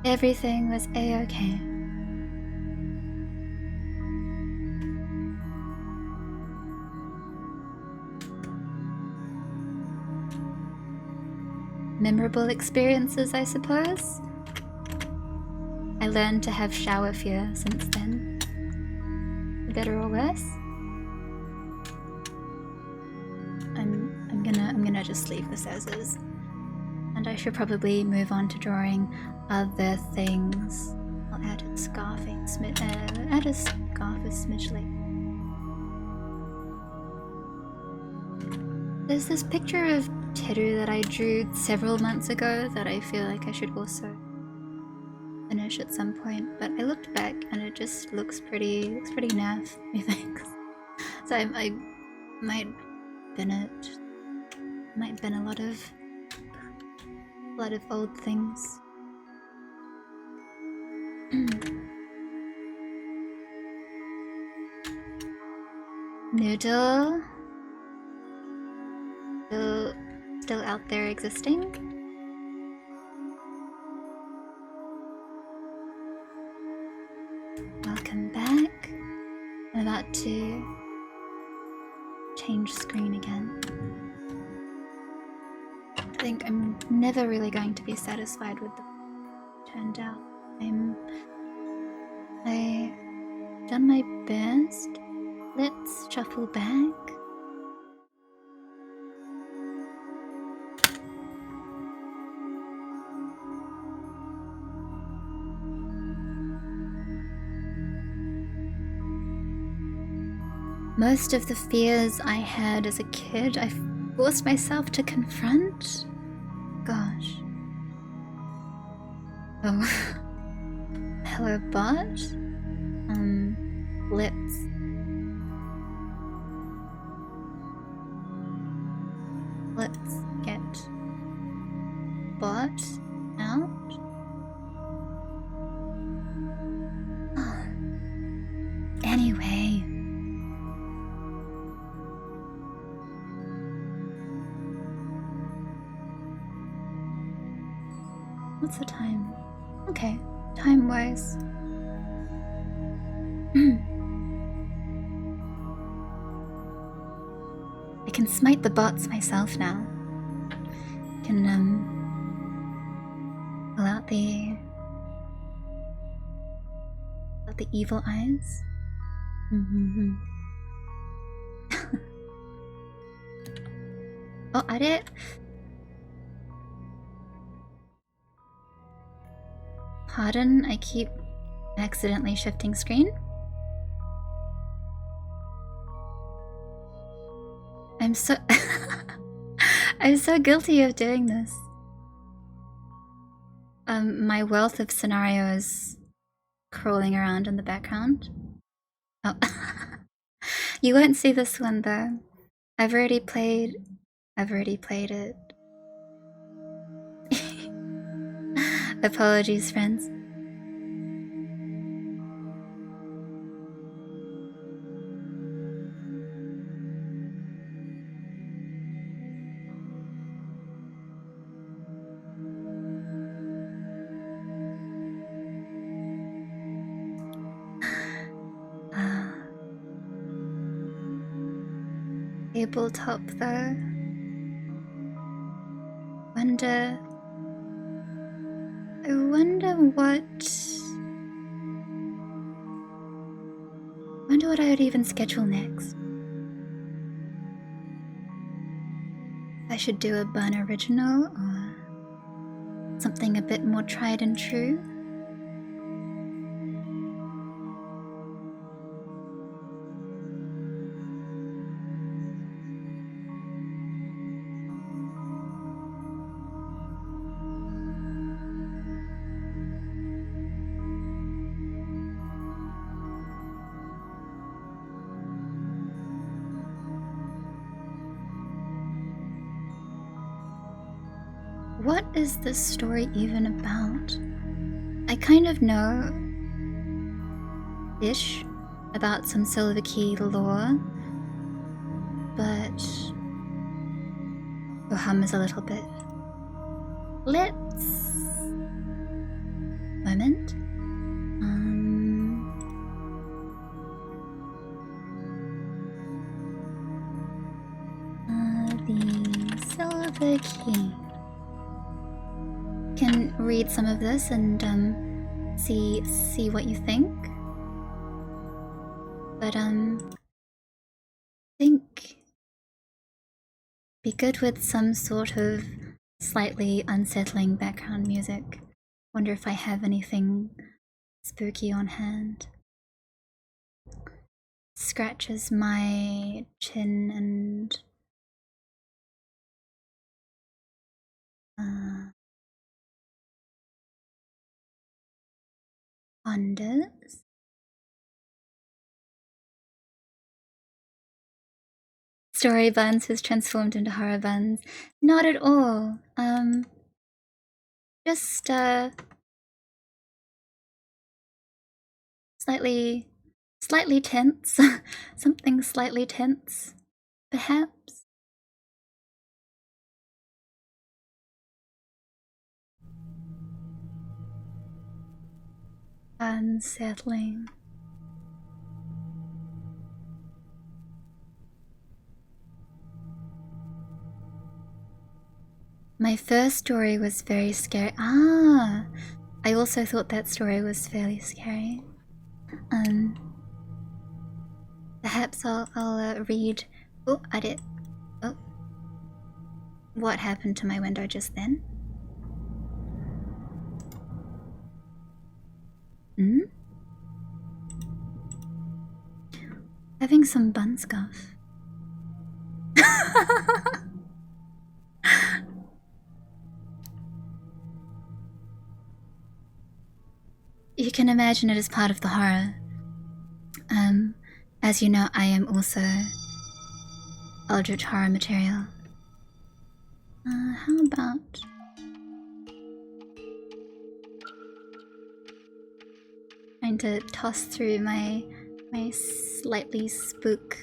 Everything was a-okay. Memorable experiences, I suppose. I learned to have shower fear since then. For better or worse. I'm gonna just leave this as is. And I should probably move on to drawing other things. I'll add a scarf a smidgely. There's this picture of Teru that I drew several months ago that I feel like I should also finish at some point, but I looked back and it just looks pretty naff, methinks. So I might bin it. Might bin a lot of old things. Noodle. Still out there existing. Welcome back. I'm about to change screen again. I think I'm never really going to be satisfied with the turned out. I've done my best. Let's shuffle back. Most of the fears I had as a kid, I forced myself to confront. Gosh. Oh. Hello, bot. Let's get bot out. Anyway. What's the time? Okay, time-wise. I can smite the bots myself now. I can pull out the evil eyes. Oh, are Pardon, I keep accidentally shifting screen. I'm so I'm so guilty of doing this. My wealth of scenarios crawling around in the background. Oh. You won't see this one though. I've already played it. Apologies, friends. Tabletop though. I wonder what I would even schedule next. I should do a Bun original or something a bit more tried and true. What is this story even about? I kind of know-ish about some Silver Key lore, but the hum is a little bit. Let's... moment. The Silver Key. Can read some of this and see what you think. But think be good with some sort of slightly unsettling background music. Wonder if I have anything spooky on hand. Scratches my chin and wonders. Story buns has transformed into horror buns. Not at all. Just slightly tense. Something slightly tense, perhaps. Unsettling. My first story was very scary. I also thought that story was fairly scary. Perhaps I'll read. Oh, I did. Oh, what happened to my window just then? Having some bun scuff. You can imagine it as part of the horror. As you know, I am also eldritch horror material. How about trying to toss through my slightly spook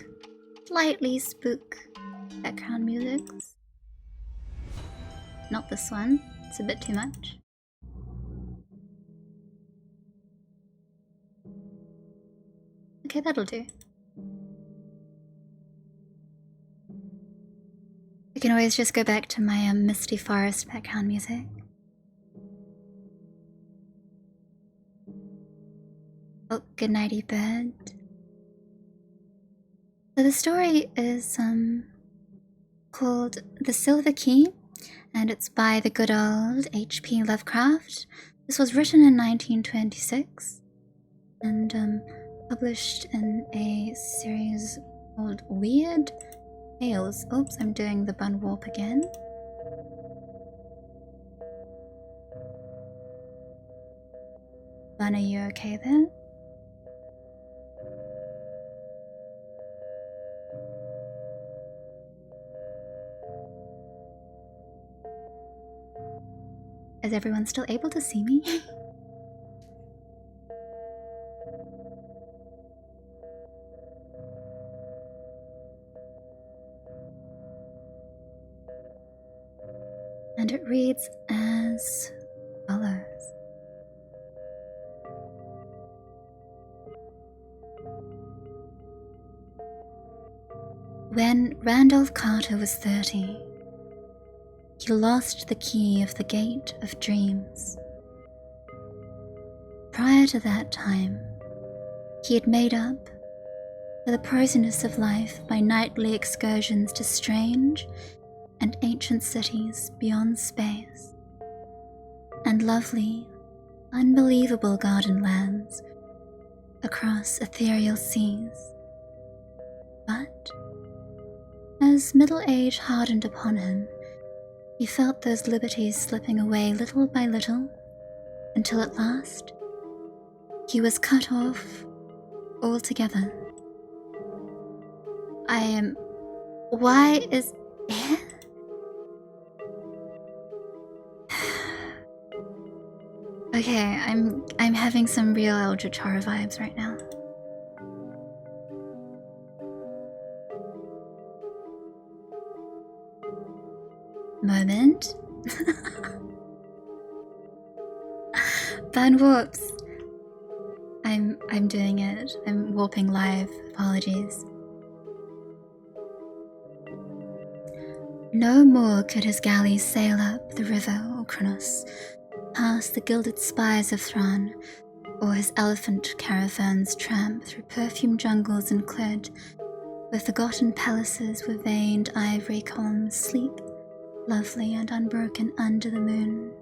background music. Not this one. It's a bit too much. Okay, that'll do. I can always just go back to my Misty Forest background music. Oh, good nighty bird. So the story is called The Silver Key, and it's by the good old H.P. Lovecraft. This was written in 1926 and published in a series called Weird Tales. Oops, I'm doing the bun warp again. Bun, are you okay there? Is everyone still able to see me? And it reads as follows. When Randolph Carter was 30, he lost the key of the Gate of Dreams. Prior to that time, he had made up for the prosiness of life by nightly excursions to strange and ancient cities beyond space, and lovely, unbelievable garden lands across ethereal seas. But as middle age hardened upon him, he felt those liberties slipping away little by little, until at last he was cut off altogether. Why is... Okay, I'm having some real Eldritch Horror vibes right now. Moment. Ban warps. I'm doing it. I'm warping live. Apologies. No more could his galleys sail up the river or Kronos, past the gilded spires of Thran, or his elephant caravans tramp through perfumed jungles and Cled, where forgotten palaces with veined ivory columns sleep, lovely and unbroken under the moon.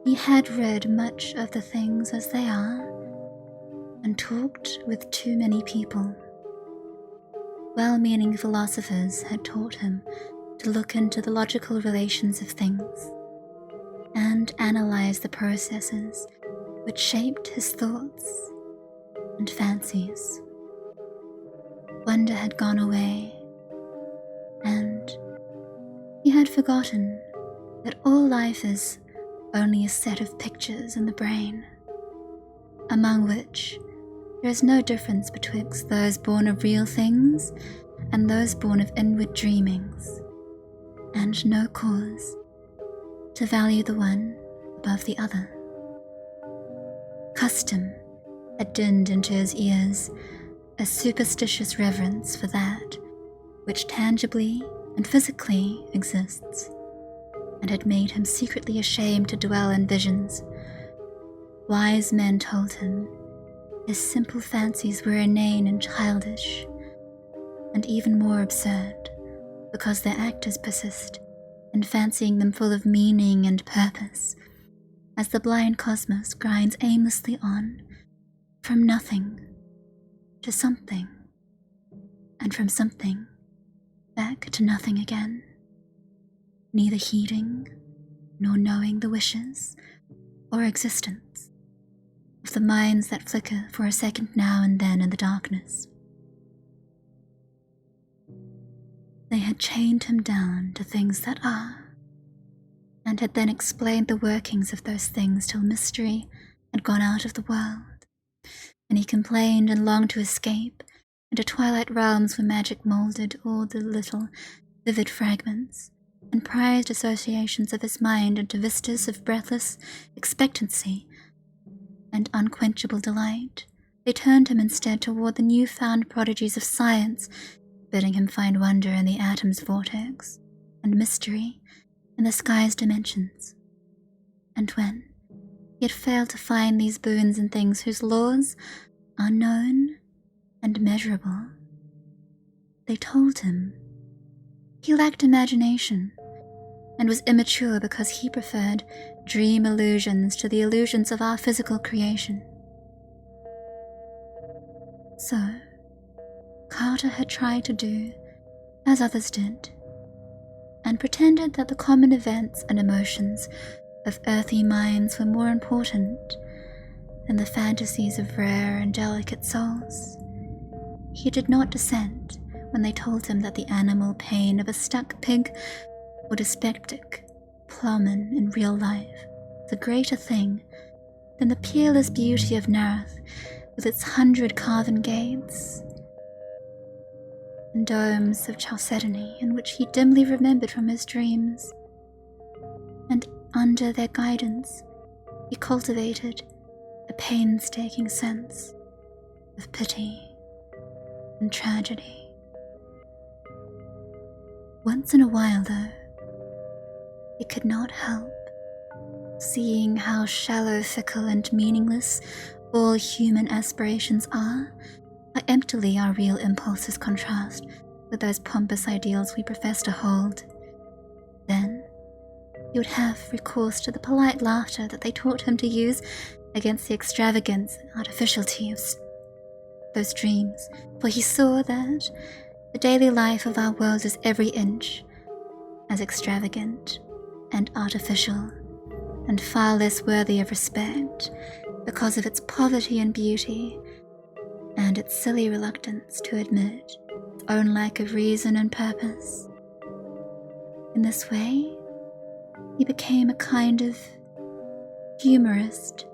He had read much of the things as they are, and talked with too many people. Well-meaning philosophers had taught him to look into the logical relations of things, and analyze the processes which shaped his thoughts and fancies. Wonder had gone away, and he had forgotten that all life is only a set of pictures in the brain, among which there is no difference betwixt those born of real things and those born of inward dreamings, and no cause to value the one above the other. Custom had dinned into his ears a superstitious reverence for that which tangibly and physically exists, and had made him secretly ashamed to dwell in visions. Wise men told him his simple fancies were inane and childish, and even more absurd, because their actors persist in fancying them full of meaning and purpose, as the blind cosmos grinds aimlessly on, from nothing to something, and from something back to nothing again, neither heeding nor knowing the wishes or existence of the minds that flicker for a second now and then in the darkness. They had chained him down to things that are, and had then explained the workings of those things till mystery had gone out of the world, and he complained and longed to escape into twilight realms where magic moulded all the little vivid fragments and prized associations of his mind into vistas of breathless expectancy and unquenchable delight they turned him instead toward the newfound prodigies of science, bidding him find wonder in the atom's vortex and mystery in the sky's dimensions. And when he had failed to find these boons in things whose laws are known and measurable, they told him he lacked imagination and was immature because he preferred dream illusions to the illusions of our physical creation. So, Carter had tried to do as others did, and pretended that the common events and emotions of earthy minds were more important than the fantasies of rare and delicate souls. He did not dissent when they told him that the animal pain of a stuck pig or dyspeptic plowman in real life was a greater thing than the peerless beauty of Nareth with its 100 carven gates and domes of chalcedony in which he dimly remembered from his dreams. And under their guidance, he cultivated a painstaking sense of pity and tragedy. Once in a while, though, he could not help seeing how shallow, fickle, and meaningless all human aspirations are, how emptily our real impulses contrast with those pompous ideals we profess to hold. Then he would have recourse to the polite laughter that they taught him to use against the extravagance and artificiality of those dreams, for he saw that the daily life of our world is every inch as extravagant and artificial, and far less worthy of respect because of its poverty and beauty, and its silly reluctance to admit its own lack of reason and purpose. In this way, he became a kind of humorist,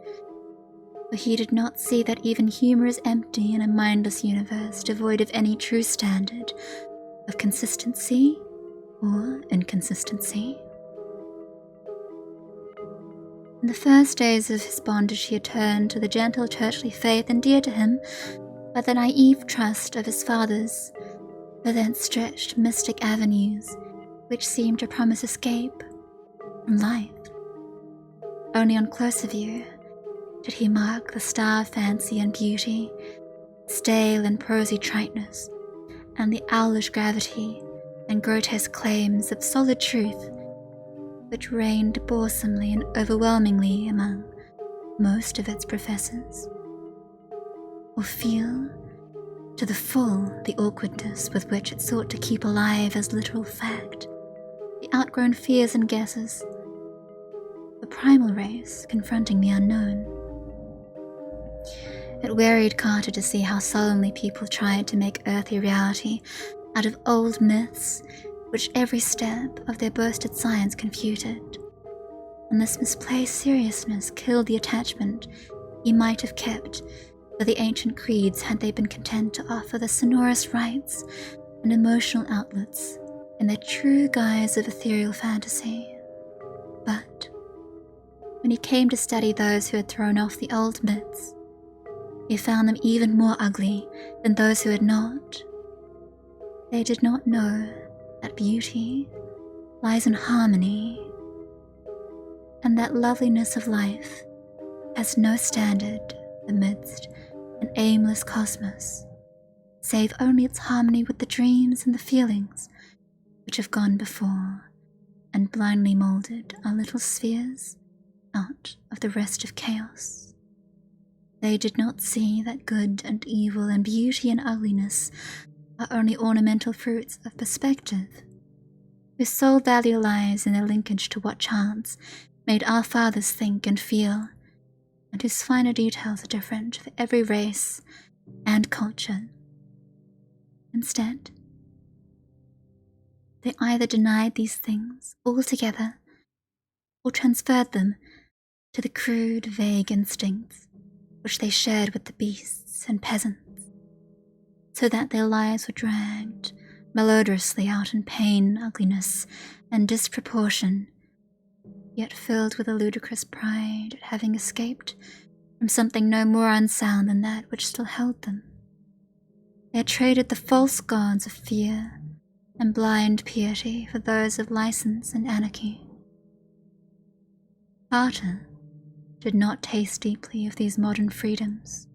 for he did not see that even humor is empty in a mindless universe devoid of any true standard of consistency or inconsistency. In the first days of his bondage, he had turned to the gentle churchly faith endeared to him by the naive trust of his fathers, but then stretched mystic avenues which seemed to promise escape from life. Only on closer view did he mark the star fancy and beauty, stale and prosy triteness, and the owlish gravity and grotesque claims of solid truth which reigned boresomely and overwhelmingly among most of its professors, or feel to the full the awkwardness with which it sought to keep alive as literal fact the outgrown fears and guesses, the primal race confronting the unknown. It wearied Carter to see how solemnly people tried to make earthly reality out of old myths which every step of their boasted science confuted, and this misplaced seriousness killed the attachment he might have kept for the ancient creeds had they been content to offer the sonorous rites and emotional outlets in their true guise of ethereal fantasy. But when he came to study those who had thrown off the old myths, he found them even more ugly than those who had not. They did not know that beauty lies in harmony, and that loveliness of life has no standard amidst an aimless cosmos, save only its harmony with the dreams and the feelings which have gone before and blindly molded our little spheres out of the rest of chaos. They did not see that good and evil and beauty and ugliness are only ornamental fruits of perspective, whose sole value lies in their linkage to what chance made our fathers think and feel, and whose finer details are different for every race and culture. Instead, they either denied these things altogether or transferred them to the crude, vague instincts which they shared with the beasts and peasants, so that their lives were dragged malodorously out in pain, ugliness, and disproportion, yet filled with a ludicrous pride at having escaped from something no more unsound than that which still held them. They had traded the false gods of fear and blind piety for those of license and anarchy. Carter did not taste deeply of these modern freedoms,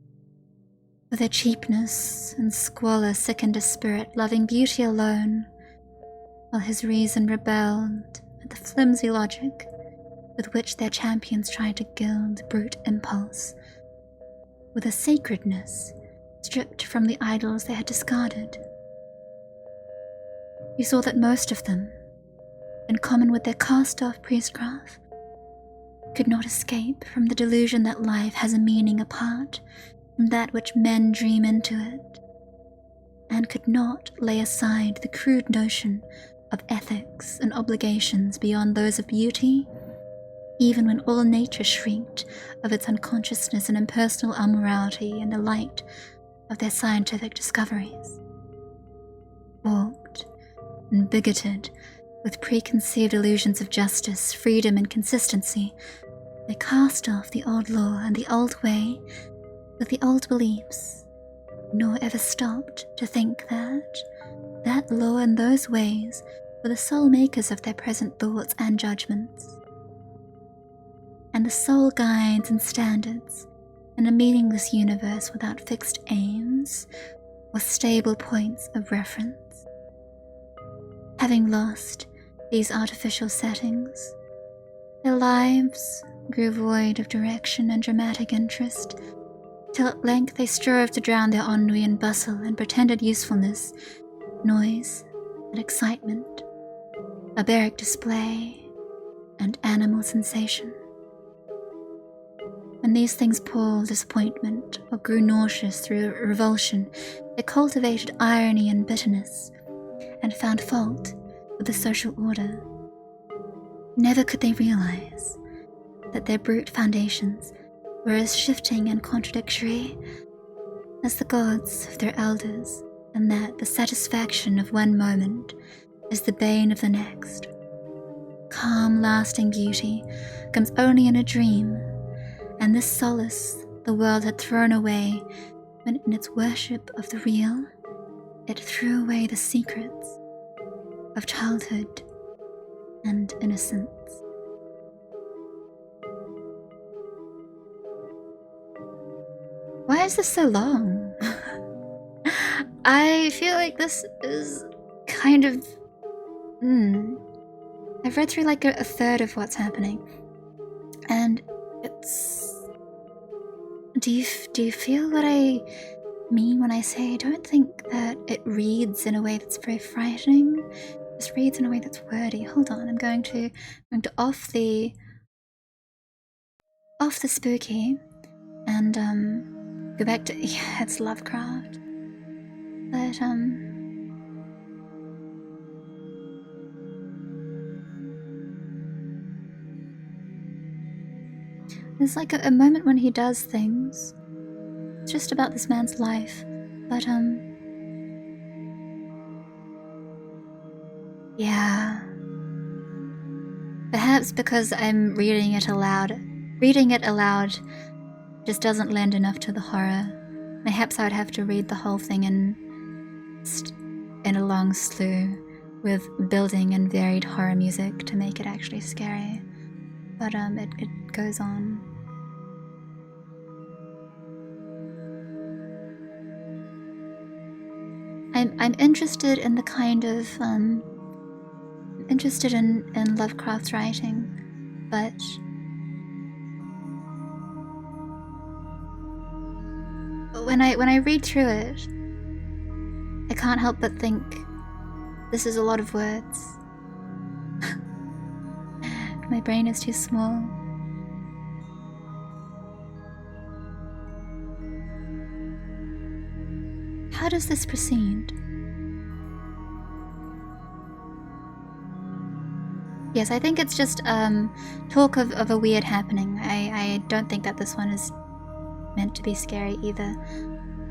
for their cheapness and squalor sickened his spirit, loving beauty alone, while his reason rebelled at the flimsy logic with which their champions tried to gild brute impulse with a sacredness stripped from the idols they had discarded. He saw that most of them, in common with their cast-off priestcraft, could not escape from the delusion that life has a meaning apart from that which men dream into it, and could not lay aside the crude notion of ethics and obligations beyond those of beauty, even when all nature shrieked of its unconsciousness and impersonal immorality in the light of their scientific discoveries. Balked and bigoted with preconceived illusions of justice, freedom, and consistency, they cast off the old law and the old way with the old beliefs, nor ever stopped to think that law and those ways were the sole makers of their present thoughts and judgments, and the sole guides and standards in a meaningless universe without fixed aims or stable points of reference. Having lost these artificial settings, their lives grew void of direction and dramatic interest, till at length they strove to drown their ennui in bustle and pretended usefulness, noise and excitement, barbaric display and animal sensation. When these things palled disappointment or grew nauseous through revulsion, they cultivated irony and bitterness, and found fault with the social order. Never could they realize that their brute foundations were as shifting and contradictory as the gods of their elders, and that the satisfaction of one moment is the bane of the next. Calm, lasting beauty comes only in a dream, and this solace the world had thrown away when in its worship of the real, it threw away the secrets of childhood and innocence. Why is this so long? I feel like this is kind of... I've read through like a third of what's happening, and it's... Do you feel what I mean when I say I don't think that it reads in a way that's very frightening? It just reads in a way that's wordy. Hold on, I'm going to off the spooky and go back to, yeah, it's Lovecraft. But there's like a moment when he does things. It's just about this man's life. But yeah. Perhaps because I'm reading it aloud. Reading it aloud just doesn't lend enough to the horror. Perhaps I would have to read the whole thing in a long slew with building and varied horror music to make it actually scary. But it goes on. I'm interested in the kind of interested in Lovecraft's writing, but when I read through it, I can't help but think this is a lot of words. My brain is too small. How does this proceed? Yes, I think it's just talk of a weird happening. I don't think that this one is meant to be scary either.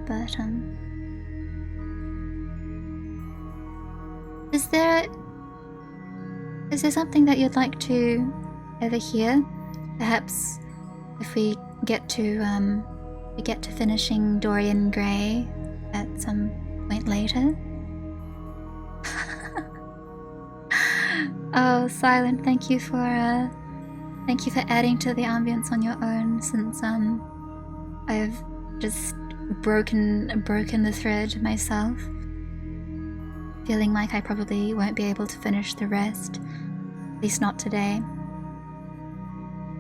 But is there something that you'd like to overhear? Perhaps if we get to finishing Dorian Gray at some point later. Oh, Silent, thank you for adding to the ambience on your own, since I've just broken the thread myself, feeling like I probably won't be able to finish the rest, at least not today.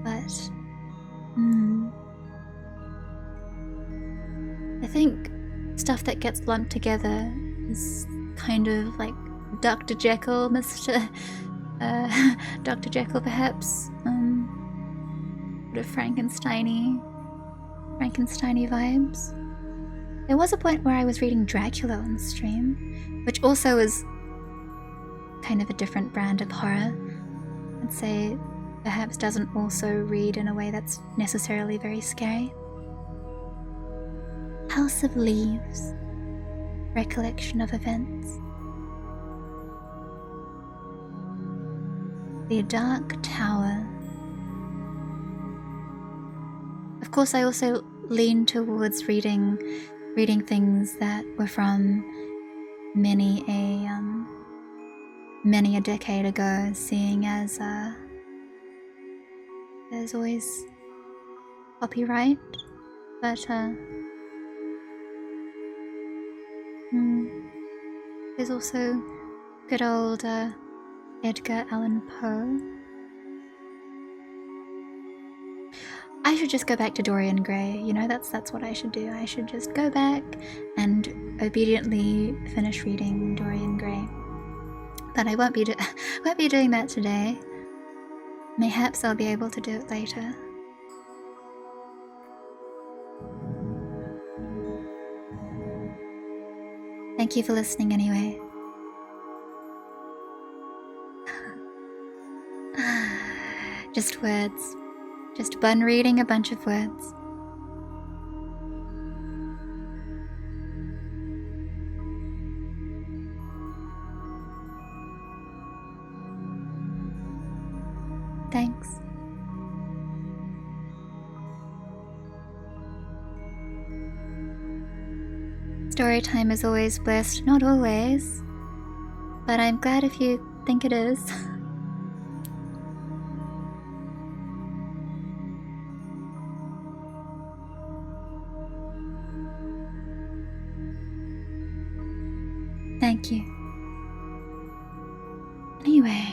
But I think stuff that gets lumped together is kind of like Dr. Jekyll, Dr. Jekyll perhaps, sort of Frankenstein-y vibes. There was a point where I was reading Dracula on stream, which also was kind of a different brand of horror. I'd say perhaps doesn't also read in a way that's necessarily very scary. House of Leaves, Recollection of Events. The Dark Tower. Of course, I also lean towards reading things that were from many a decade ago, seeing as there's always copyright, but there's also good old Edgar Allan Poe. I should just go back to Dorian Gray, you know, that's what I should do. I should just go back and obediently finish reading Dorian Gray. But I won't be doing that today. Mayhaps I'll be able to do it later. Thank you for listening anyway. Just words. Just Bun reading a bunch of words. Thanks. Storytime is always blessed, not always, but I'm glad if you think it is. Thank you. Anyway,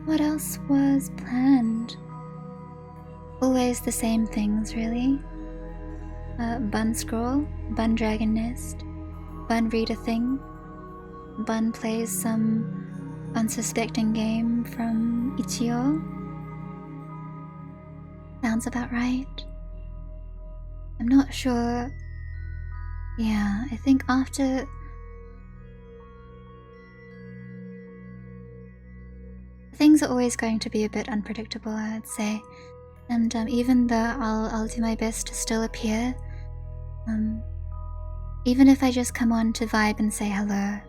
what else was planned? Always the same things, really. Bun scroll, Bun dragon nest, Bun read a thing, Bun plays some unsuspecting game from Ichio. Sounds about right. I'm not sure. Yeah, I think after things are always going to be a bit unpredictable, I would say. And even though I'll do my best to still appear, even if I just come on to vibe and say hello,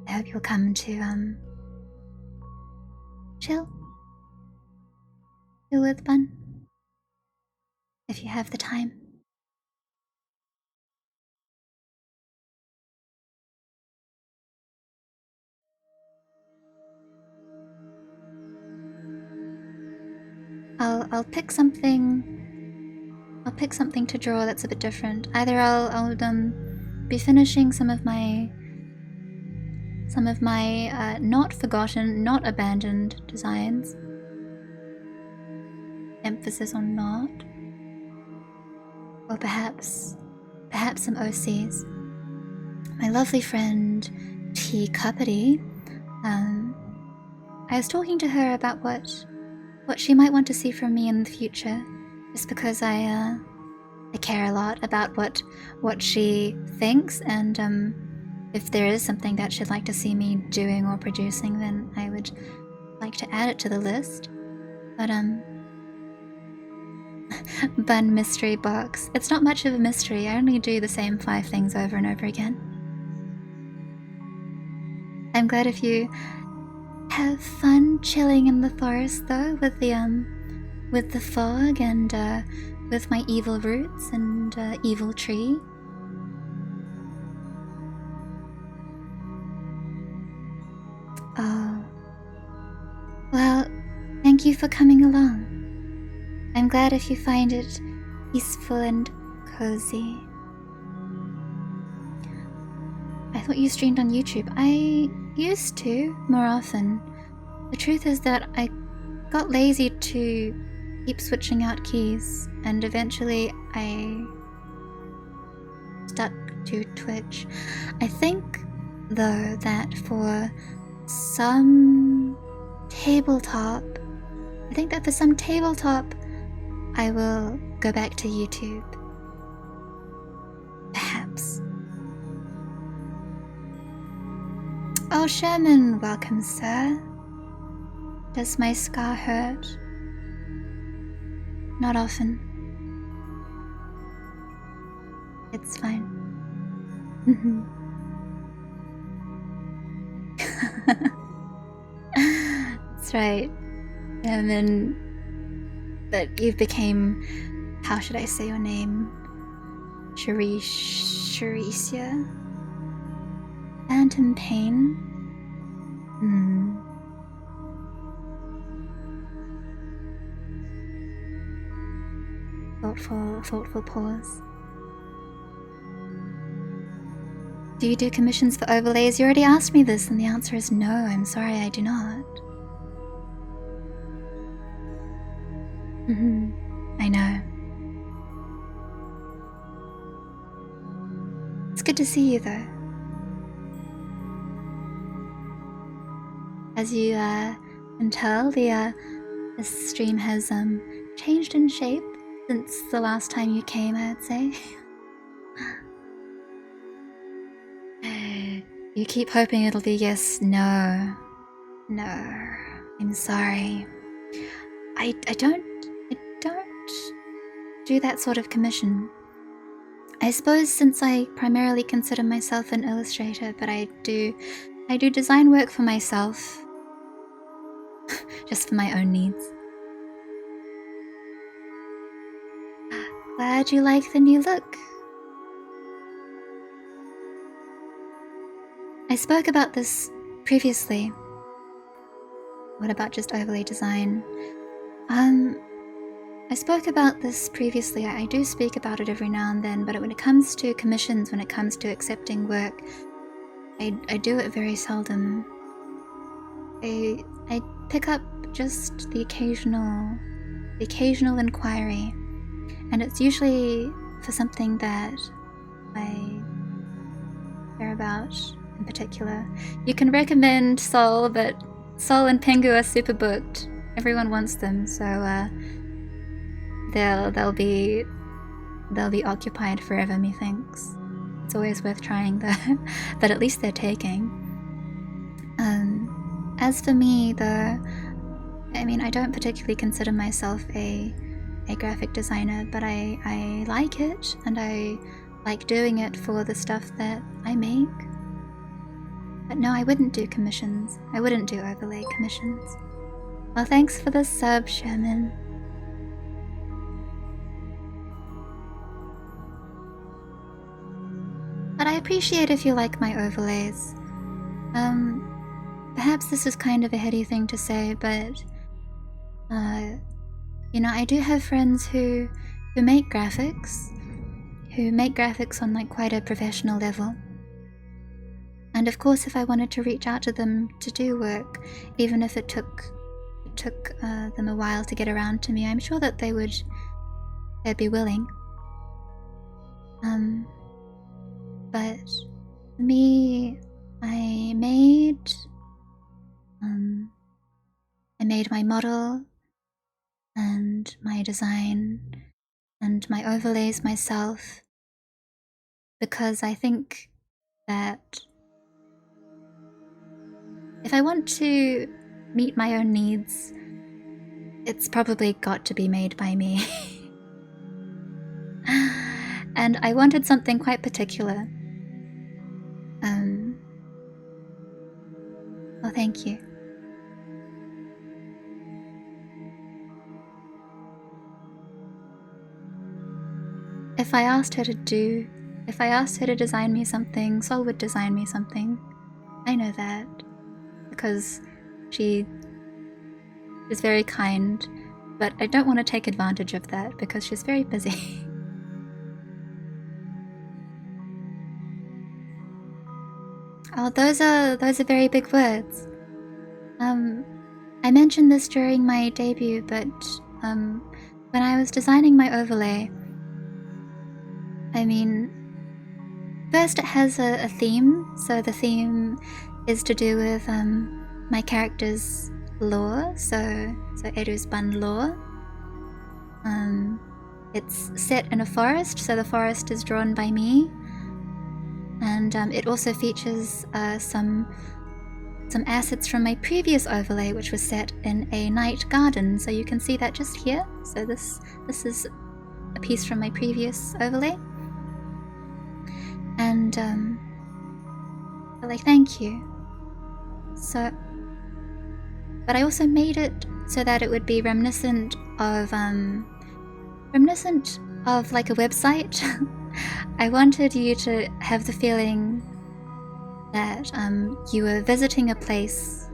I hope you'll come to chill with Bun if you have the time. I'll pick something. I'll pick something to draw that's a bit different. Either I'll be finishing some of my not forgotten, not abandoned designs. Emphasis on not. Or perhaps some OCs. My lovely friend T. Cuppity, I was talking to her about what she might want to see from me in the future, just because I care a lot about what she thinks, and if there is something that she'd like to see me doing or producing, then I would like to add it to the list. But Bun mystery box. It's not much of a mystery. I only do the same 5 things over and over again. I'm glad if you have fun chilling in the forest though with the fog and with my evil roots and evil tree. Oh. Well, thank you for coming along. I'm glad if you find it peaceful and cozy. I thought you streamed on YouTube. I used to, more often. The truth is that I got lazy to keep switching out keys, and eventually I stuck to Twitch. I think, though, that for some tabletop, I will go back to YouTube. Perhaps. Oh, Sherman, welcome, sir. Does my scar hurt? Not often. It's fine. That's right. And that you became, how should I say your name? Sharicia? Phantom Pain? Thoughtful pause. Do you do commissions for overlays? You already asked me this and the answer is no, I'm sorry, I do not. I know. It's good to see you though. As you can tell, the stream has changed in shape since the last time you came, I would say. You keep hoping it'll be yes, no. No, I'm sorry. I don't do that sort of commission. I suppose since I primarily consider myself an illustrator, but I do design work for myself. Just for my own needs. Glad you like the new look. I spoke about this previously. What about just overlay design? I spoke about this previously. I do speak about it every now and then, but when it comes to commissions, when it comes to accepting work, I do it very seldom. I pick up just the occasional inquiry, and it's usually for something that I care about in particular. You can recommend Sol, but Sol and Pengu are super booked. Everyone wants them, so they'll be occupied forever, methinks. It's always worth trying though, but at least they're taking. As for me though, I mean, I don't particularly consider myself a graphic designer, but I like it, and I like doing it for the stuff that I make. But no, I wouldn't do commissions. I wouldn't do overlay commissions. Well, thanks for the sub, Sherman. But I appreciate if you like my overlays. Perhaps this is kind of a heady thing to say, but you know, I do have friends who make graphics, on like quite a professional level. And of course, if I wanted to reach out to them to do work, even if it took them a while to get around to me, I'm sure that they'd be willing. But for me, I made my model and my design and my overlays myself, because I think that if I want to meet my own needs, it's probably got to be made by me. And I wanted something quite particular. Well, thank you. if I asked her to design me something, Sol would design me something. I know that. Because she is very kind, but I don't want to take advantage of that because she's very busy. Oh, those are very big words. I mentioned this during my debut, but when I was designing my overlay, I mean, first it has a theme, so the theme is to do with my character's lore, so Eru's Bun lore. It's set in a forest, so the forest is drawn by me, and it also features some assets from my previous overlay, which was set in a night garden, so you can see that just here. So this is a piece from my previous overlay, and like, thank you. So, but I also made it so that it would be reminiscent of like a website. I wanted you to have the feeling that you were visiting a place,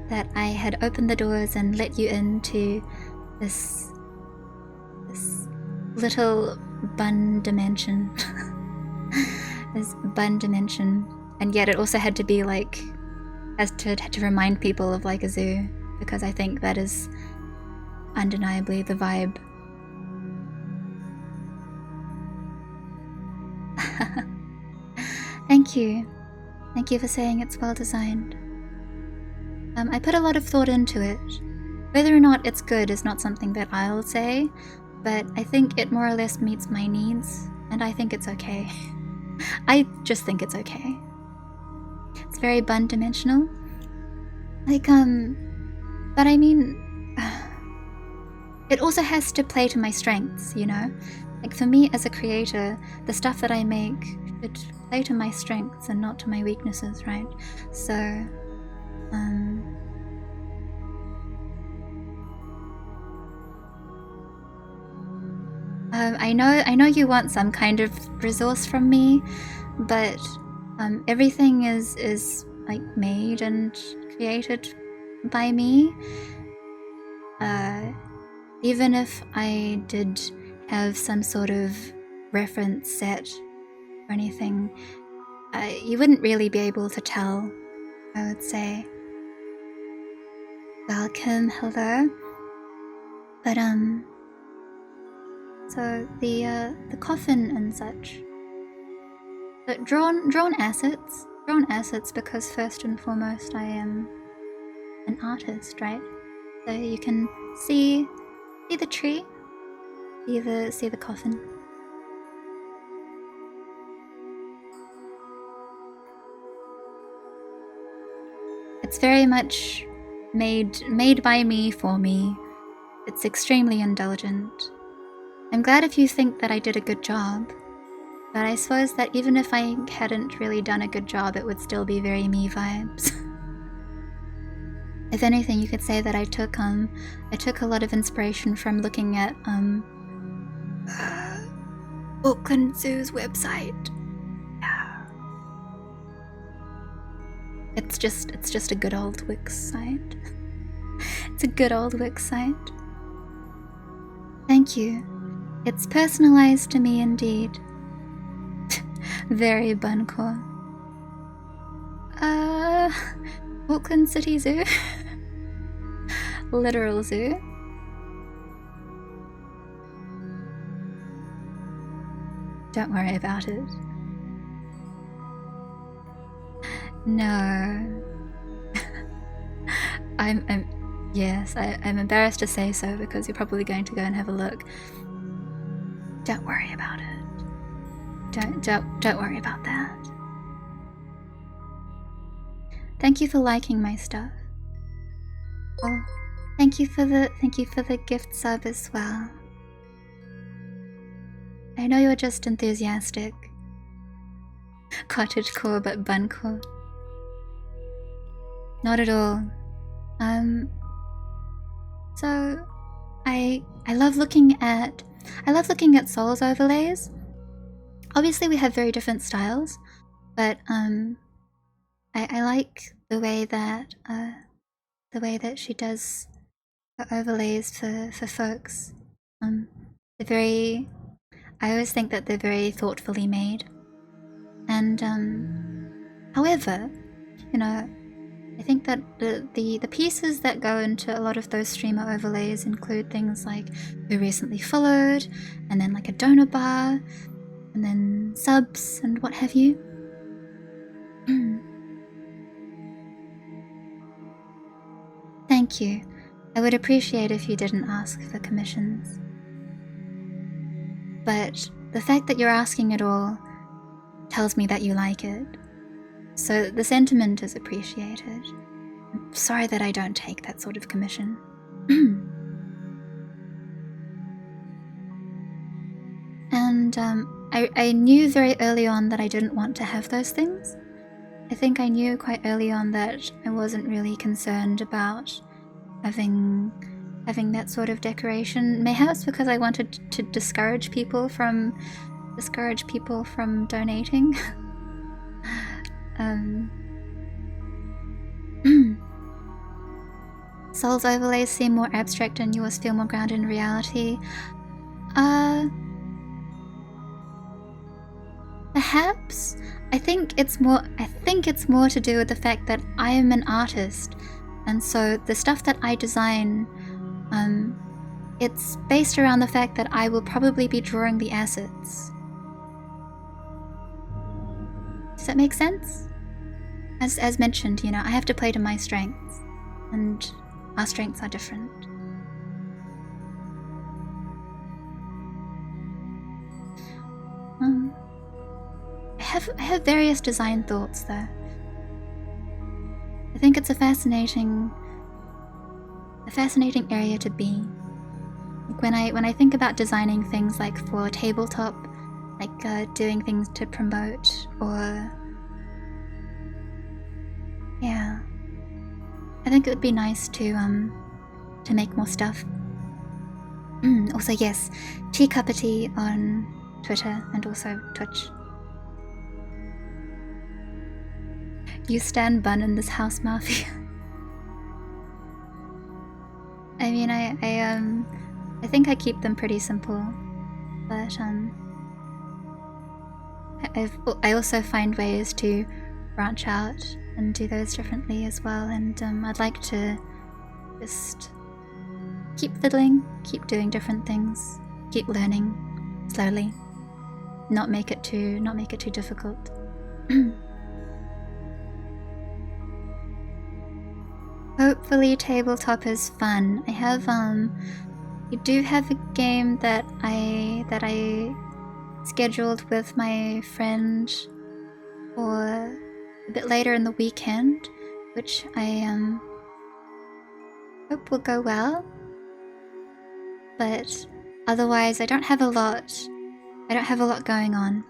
that I had opened the doors and let you into this little bun dimension. This bun dimension, and yet it also had to be like, as to remind people of like a zoo, because I think that is undeniably the vibe. Thank you for saying it's well designed. I put a lot of thought into it. Whether or not it's good is not something that I'll say, but I think it more or less meets my needs, and I think it's okay. I just think it's okay. It's very bun dimensional. Like, but I mean, it also has to play to my strengths, you know? Like, for me as a creator, the stuff that I make should play to my strengths and not to my weaknesses, right? So, I know you want some kind of resource from me, but everything is like made and created by me. Even if I did have some sort of reference set or anything, you wouldn't really be able to tell, I would say. Welcome, hello. But so the coffin and such. But drawn assets because first and foremost I am an artist, right? So you can see the tree, see the coffin. It's very much made by me for me. It's extremely indulgent. I'm glad if you think that I did a good job, but I suppose that even if I hadn't really done a good job, it would still be very me vibes. If anything, you could say that I took a lot of inspiration from looking at Auckland Zoo's website. Yeah. It's just a good old Wix site. It's a good old Wix site. Thank you. It's personalized to me indeed. Very buncore. Auckland City Zoo? Literal zoo? Don't worry about it. No. I'm embarrassed to say so because you're probably going to go and have a look. Don't worry about it. Don't worry about that. Thank you for liking my stuff. Oh, thank you for the gift sub as well. I know you're just enthusiastic. Cottagecore but buncore. Not at all. So I love looking at I love looking at Soul's overlays. Obviously we have very different styles, but I like the way that she does her overlays for folks. They're very, I always think that they're very thoughtfully made. And however, you know, I think that the pieces that go into a lot of those streamer overlays include things like who recently followed, and then like a donor bar, and then subs and what have you. Thank you. I would appreciate if you didn't ask for commissions. But the fact that you're asking it all tells me that you like it. So the sentiment is appreciated. I'm sorry that I don't take that sort of commission. And I knew very early on that I didn't want to have those things. I think I knew quite early on that I wasn't really concerned about having that sort of decoration. Mayhaps because I wanted to discourage people from donating. Soul's overlays seem more abstract and yours feel more grounded in reality. Perhaps. I think it's more to do with the fact that I am an artist, and so the stuff that I design, it's based around the fact that I will probably be drawing the assets. Does that make sense? As mentioned, you know, I have to play to my strengths, and our strengths are different. I have various design thoughts though. I think it's a fascinating area to be. Like when I think about designing things like for tabletop, like doing things to promote, or yeah, I think it would be nice to make more stuff. Also yes, Teacuppity on Twitter and also Twitch. You stand bun in this house, Mafia. I mean, I think I keep them pretty simple, but I also find ways to branch out and do those differently as well. And I'd like to just keep fiddling, keep doing different things, keep learning slowly, not make it too difficult. Hopefully tabletop is fun. I have I do have a game that I scheduled with my friend for a bit later in the weekend, which I hope will go well. But otherwise I don't have a lot going on.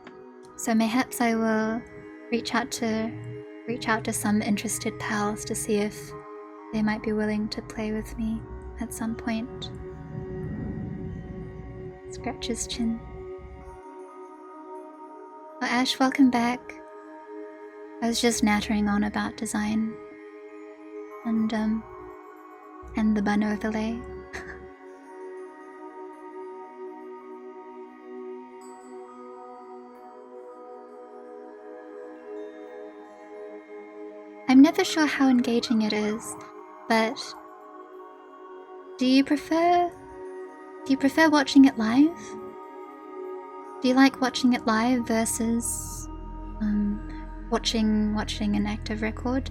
So mayhaps I will reach out to some interested pals to see if they might be willing to play with me at some point. Scratch his chin. Oh, Ash, welcome back. I was just nattering on about design and the bun overlay. I'm never sure how engaging it is, but do you prefer watching it live? Do you like watching it live versus watching an active record?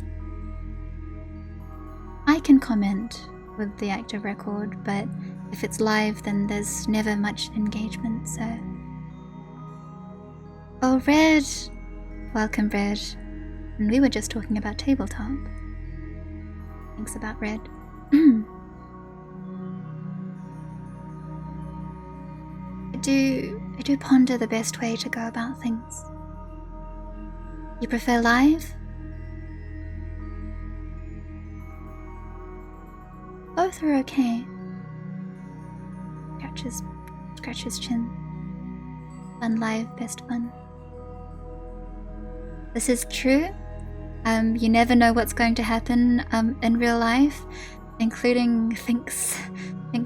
I can comment with the active record, but if it's live then there's never much engagement, so... Oh, Red! Welcome, Red. And we were just talking about tabletop. Thanks about Red. I do ponder the best way to go about things. You prefer live? Both are okay. scratch his chin. Fun live, best fun. This is true. You never know what's going to happen in real life, including thinks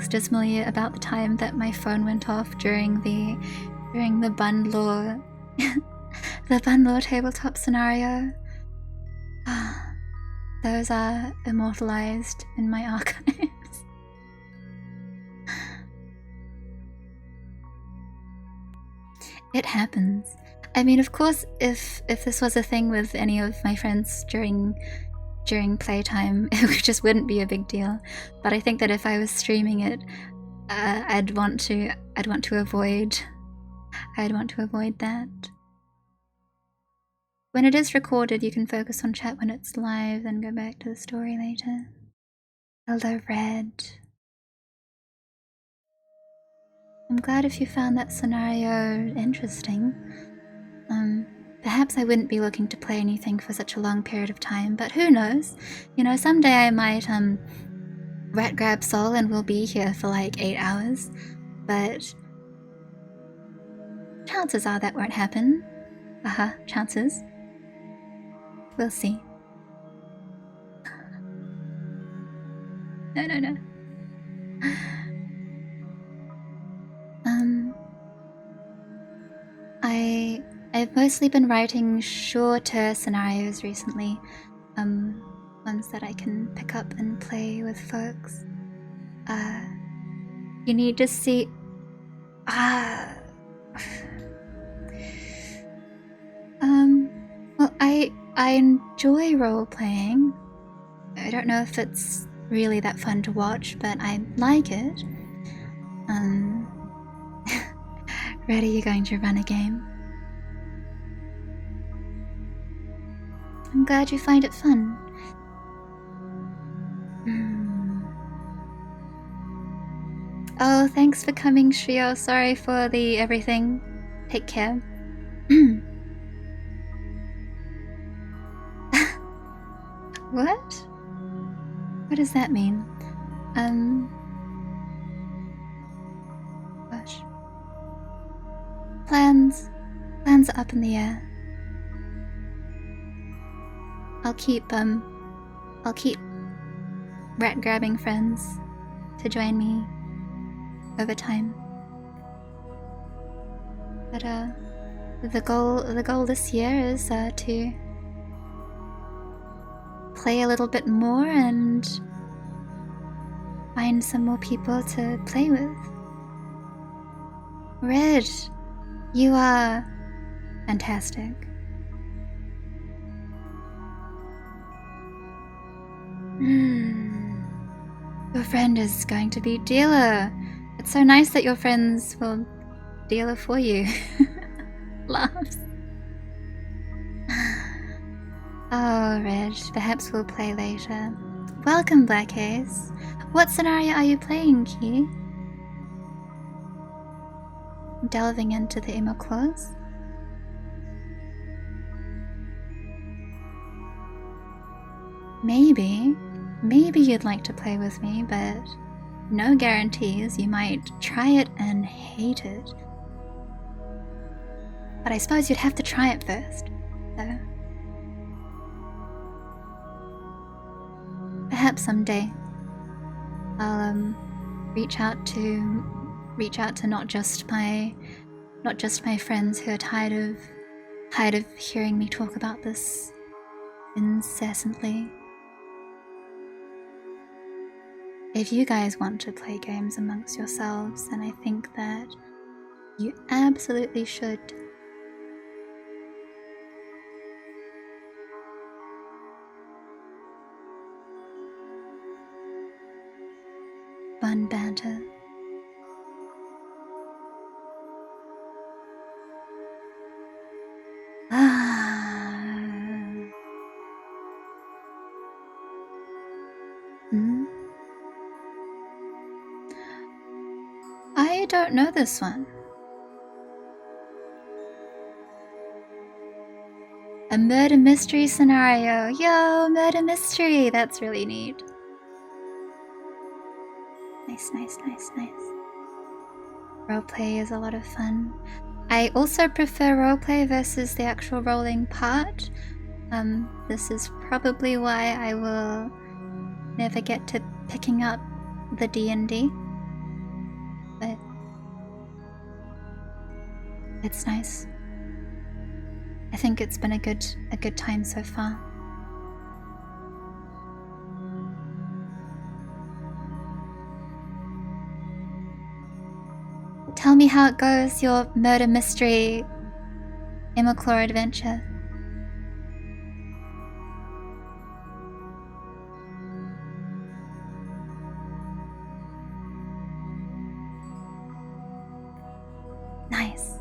dismally about the time that my phone went off during the bun law the bun law tabletop scenario. Those are immortalized in my archives. It happens. I mean, of course, if this was a thing with any of my friends during playtime, it just wouldn't be a big deal. But I think that if I was streaming it, I'd want to avoid that. When it is recorded, you can focus on chat when it's live, then go back to the story later. Hello, Red. I'm glad if you found that scenario interesting. Perhaps I wouldn't be looking to play anything for such a long period of time, but who knows? You know, someday I might rat grab Soul and we'll be here for like 8 hours, but chances are that won't happen. Chances. We'll see. No. I've mostly been writing shorter scenarios recently, ones that I can pick up and play with folks. You need to see. Well, I enjoy role playing. I don't know if it's really that fun to watch, but I like it. Red, are you going to run a game? I'm glad you find it fun. Oh, thanks for coming, Shrio. Sorry for the everything. Take care. What? What does that mean? Gosh. Plans are up in the air. I'll keep rat grabbing friends to join me over time. But the goal this year is to play a little bit more and find some more people to play with. Red, you are fantastic. Your friend is going to be dealer. It's so nice that your friends will dealer for you. Laughs. Oh, Reg, perhaps we'll play later. Welcome, Black Ace. What scenario are you playing, Key? Delving into the emo claws? Maybe you'd like to play with me, but no guarantees. You might try it and hate it. But I suppose you'd have to try it first, so. Perhaps someday I'll reach out to not just my friends who are tired of hearing me talk about this incessantly. If you guys want to play games amongst yourselves, then I think that you absolutely should. Fun banter. I don't know this one. A murder mystery scenario. Yo, murder mystery. That's really neat. Nice. roleplay is a lot of fun. I also prefer roleplay versus the actual rolling part. This is probably why I will never get to picking up the D&D, but it's nice. I think it's been a good time so far. Tell me how it goes, your murder mystery Imaclore adventure. Nice.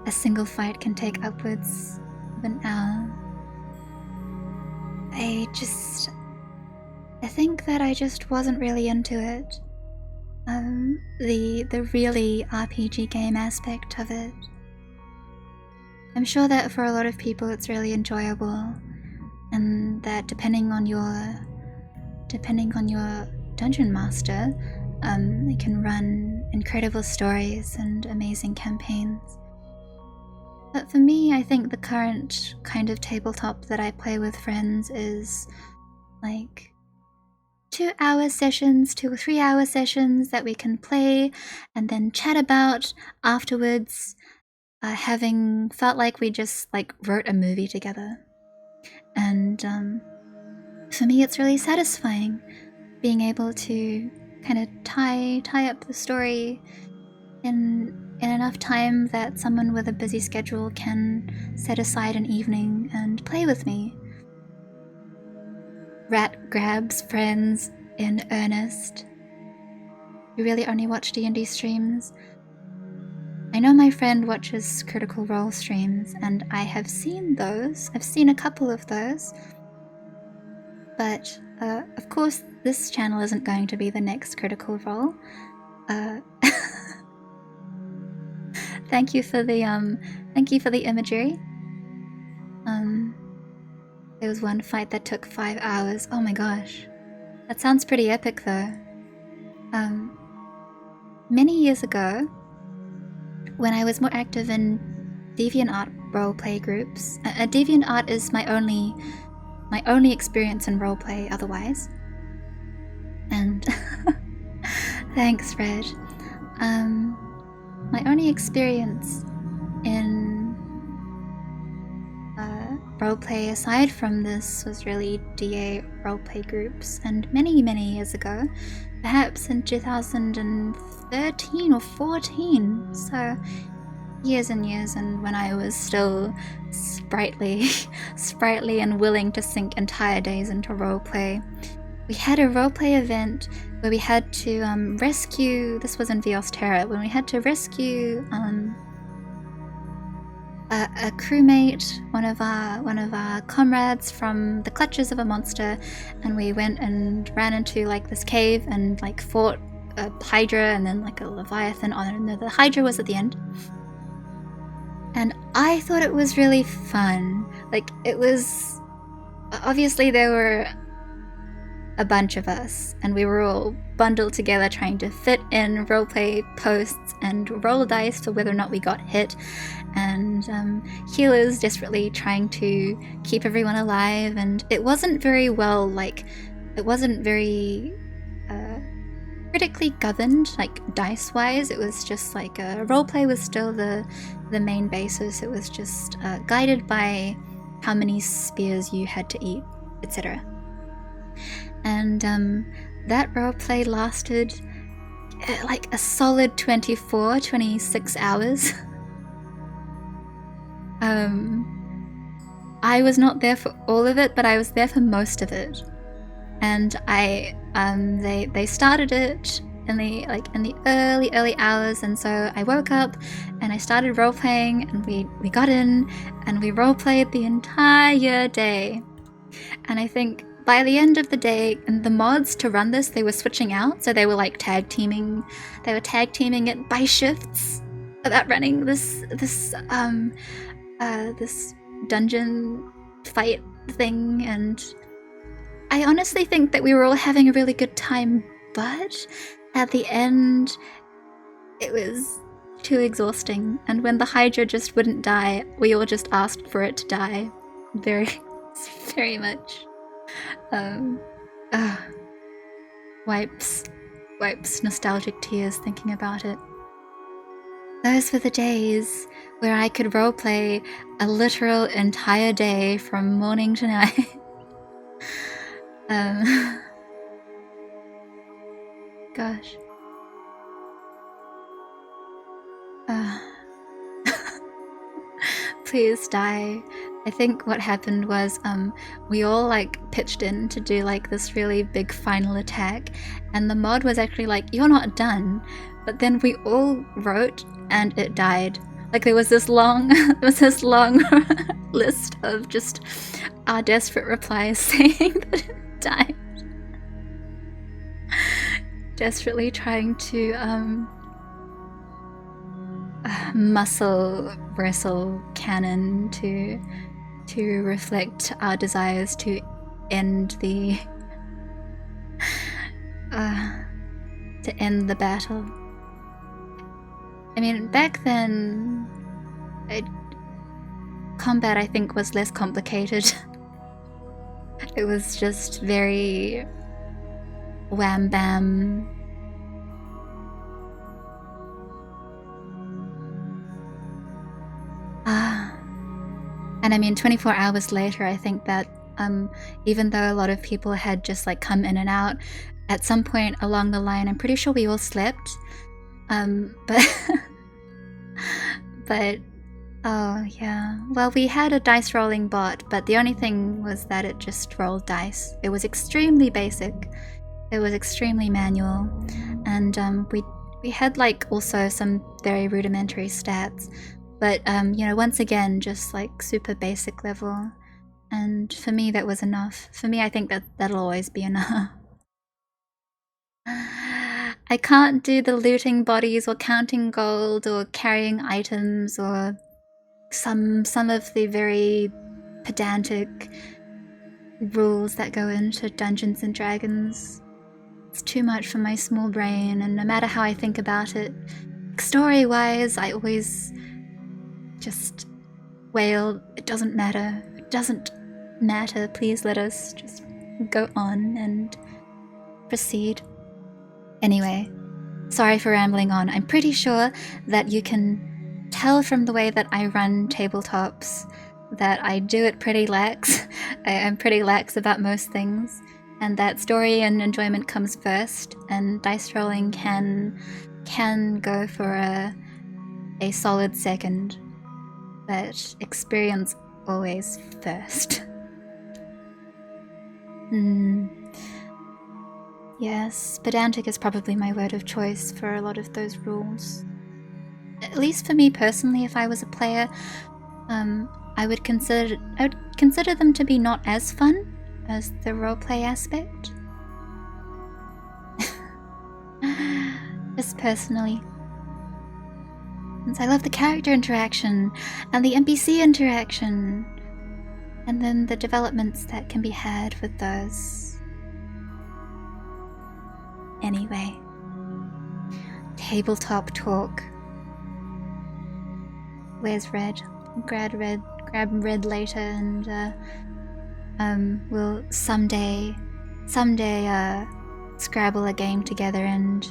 A single fight can take upwards of an hour. I think that I just wasn't really into it. The really RPG game aspect of it. I'm sure that for a lot of people it's really enjoyable, and that depending on your dungeon master, it can run incredible stories and amazing campaigns. But for me, I think the current kind of tabletop that I play with friends is like 2-hour sessions, 2 or 3 hour sessions that we can play and then chat about afterwards, having felt like we just like wrote a movie together. And for me, it's really satisfying being able to kind of tie up the story in enough time that someone with a busy schedule can set aside an evening and play with me. Rat grabs friends in earnest. You really only watch D&D streams? I know my friend watches Critical Role streams, and I have seen those. I've seen a couple of those. But, of course, this channel isn't going to be the next Critical Role. Thank you for the imagery. There was one fight that took 5 hours. Oh my gosh. That sounds pretty epic though. Many years ago, when I was more active in DeviantArt roleplay groups, DeviantArt is my only experience in roleplay otherwise. And thanks, Reg. My only experience in roleplay aside from this was really DA roleplay groups, and many years ago, perhaps in 2013 or 14, so years and years, and when I was still sprightly and willing to sink entire days into roleplay. We had a roleplay event where we had to rescue, this was in Vios Terra, when we had to rescue a crewmate, one of our comrades from the clutches of a monster, and we went and ran into like this cave and like fought a Hydra and then like a Leviathan. Oh no, the Hydra was at the end. And I thought it was really fun. Like, it was, obviously there were a bunch of us, and we were all bundled together trying to fit in roleplay posts and roll dice for whether or not we got hit, and healers desperately trying to keep everyone alive. And it wasn't very well, like, it wasn't very critically governed, like dice-wise. It was just like roleplay was still the main basis. It was just guided by how many spears you had to eat, etc. And that roleplay lasted like a solid 26 hours. I was not there for all of it, but I was there for most of it. And they started it in the early hours, and so I woke up and I started role playing, and we got in and we role played the entire day. And I think by the end of the day, and the mods to run this, they were switching out, so they were like tag teaming it by shifts about running this dungeon fight thing. And I honestly think that we were all having a really good time, but at the end, it was too exhausting. And when the Hydra just wouldn't die, we all just asked for it to die. Very, very much. Wipes nostalgic tears thinking about it. Those were the days where I could roleplay a literal entire day from morning to night. Gosh. Please die. I think what happened was we all like pitched in to do like this really big final attack, and the mod was actually like, you're not done. But then we all wrote and it died. Like there was this long list of just our desperate replies saying that it died. Desperately trying to muscle wrestle canon to reflect our desires to end the battle. I mean, back then, combat I think was less complicated. It was just very wham bam. And I mean, 24 hours later, I think that even though a lot of people had just like come in and out, at some point along the line, I'm pretty sure we all slept. But oh yeah. Well, we had a dice rolling bot, but the only thing was that it just rolled dice. It was extremely basic. It was extremely manual, and we had like also some very rudimentary stats. But, you know, once again, just like super basic level. And for me, that was enough. For me, I think that that'll always be enough. I can't do the looting bodies or counting gold or carrying items or some of the very pedantic rules that go into Dungeons and Dragons. It's too much for my small brain, and no matter how I think about it, story-wise, I always just wail, it doesn't matter, please let us just go on and proceed. Anyway, sorry for rambling on. I'm pretty sure that you can tell from the way that I run tabletops that I do it pretty lax. I'm pretty lax about most things, and that story and enjoyment comes first, and dice rolling can go for a solid second. But experience always first. Yes, pedantic is probably my word of choice for a lot of those rules. At least for me personally, if I was a player, I would consider them to be not as fun as the roleplay aspect. Just personally. I love the character interaction and the NPC interaction, and then the developments that can be had with those. Anyway, tabletop talk. Where's Red? Grab Red later, and we'll someday Scrabble a game together, and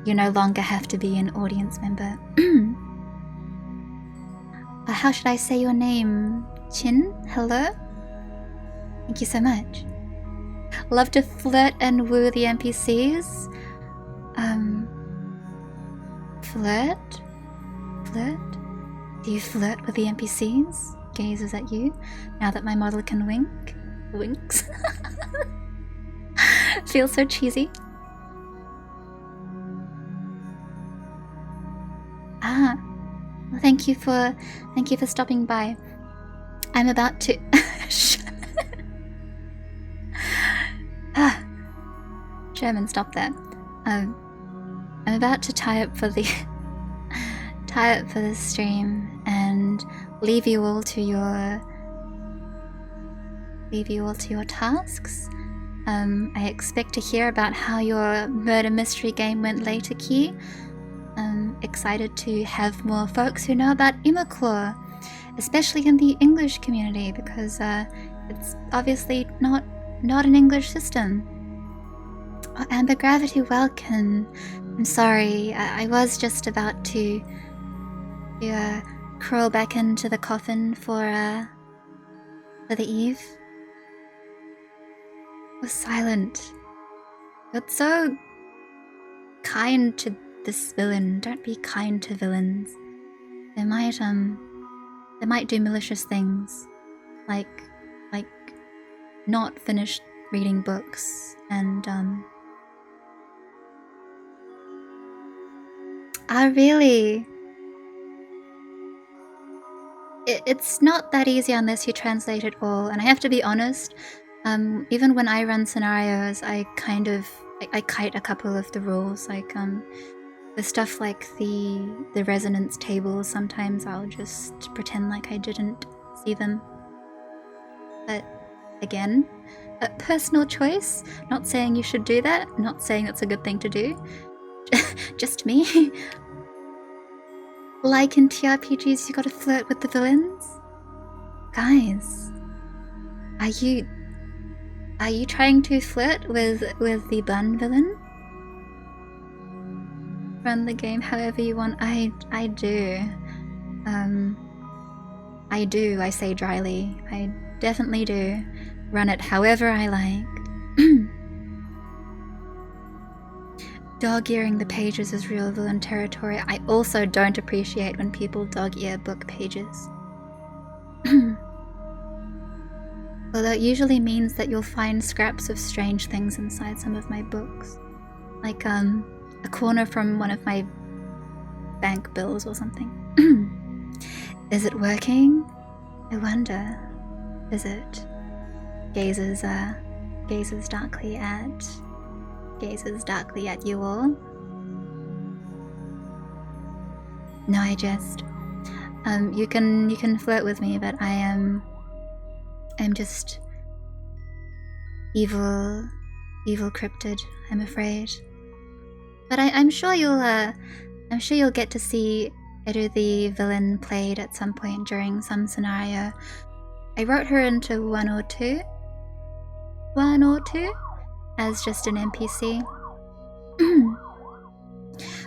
you no longer have to be an audience member. How should I say your name? Chin? Hello? Thank you so much. Love to flirt and woo the NPCs. Flirt? Do you flirt with the NPCs? Gazes at you, now that my model can wink. Winks. Feels so cheesy. Well, thank you for stopping by. I'm about to German, stop that. I'm about to tie up for the stream and leave you all to your tasks. I expect to hear about how your murder mystery game went later, Key. I'm excited to have more folks who know about Imaclaw, especially in the English community, because it's obviously not an English system. Oh, Amber Gravity, welcome. I'm sorry, I was just about to crawl back into the coffin for the eve. Was silent. You're so kind to this villain. Don't be kind to villains. They might do malicious things, like not finish reading books and really? It's not that easy unless you translate it all, and I have to be honest, even when I run scenarios, I kite a couple of the rules, like the stuff like the resonance tables, sometimes I'll just pretend like I didn't see them. But again, a personal choice, not saying you should do that, not saying that's a good thing to do, just me. Like in TRPGs, you gotta flirt with the villains? Guys, are you trying to flirt with the bun villain? Run the game however you want. I do. I do, I say dryly. I definitely do. Run it however I like. Dog-earing the pages is real villain territory. I also don't appreciate when people dog-ear book pages. Although it usually means that you'll find scraps of strange things inside some of my books. Like, a corner from one of my bank bills or something. Is it working? I wonder. Is it? Gazes darkly at you all. No, I jest. You can flirt with me, but I'm just evil cryptid, I'm afraid. But I'm sure you'll get to see Eru the villain played at some point during some scenario. I wrote her into one or two as just an NPC.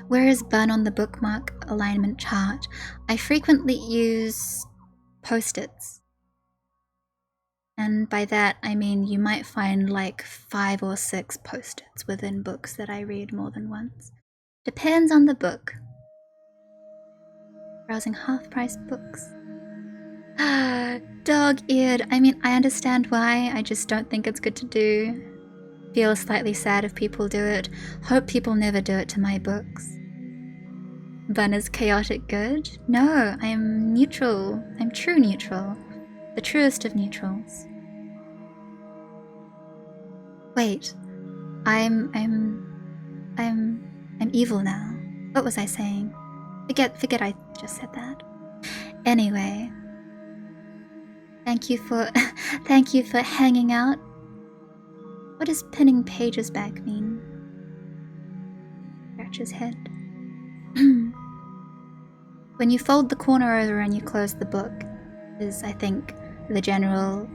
Where is Bun on the bookmark alignment chart? I frequently use post-its. And by that, I mean you might find like 5 or 6 post-its within books that I read more than once. Depends on the book. Browsing half-price books. Dog-eared. I mean, I understand why, I just don't think it's good to do. Feel slightly sad if people do it. Hope people never do it to my books. Bun is chaotic good? No, I am neutral. I'm true neutral. The truest of neutrals. Wait. I'm evil now. What was I saying? Forget I just said that. Anyway. Thank you for hanging out. What does pinning pages back mean? Scratch his head. When you fold the corner over and you close the book is, I think, the general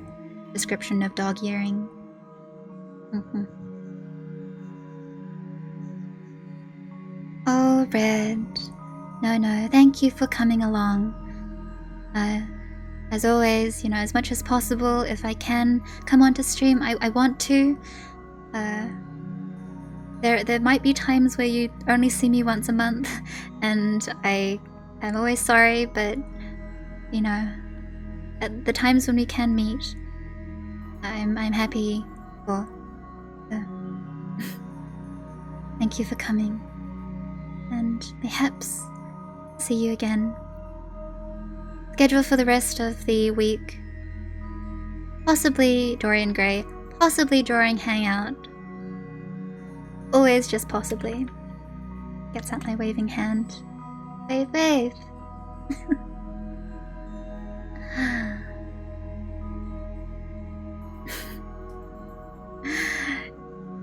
description of dog-earing. Oh, Red. No, thank you for coming along. As always, as much as possible, if I can come onto stream, I want to. There might be times where you only see me once a month, and I'm always sorry, but, at the times when we can meet, I'm happy for... Thank you for coming, and perhaps see you again. Schedule for the rest of the week. Possibly Dorian Gray, possibly Drawing Hangout. Always just possibly. Gets out my waving hand. Wave.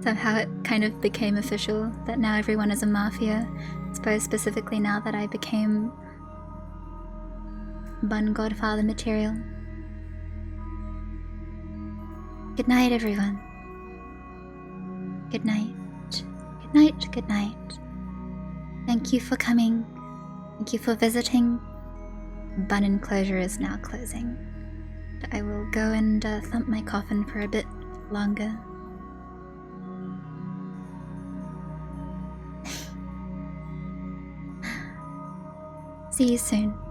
somehow it kind of became official that now everyone is a mafia. I suppose specifically now that I became Bun Godfather material. Good night, everyone. Good night. Good night, good night. Thank you for coming. Thank you for visiting. Bun Enclosure is now closing. I will go and thump my coffin for a bit longer. See you soon.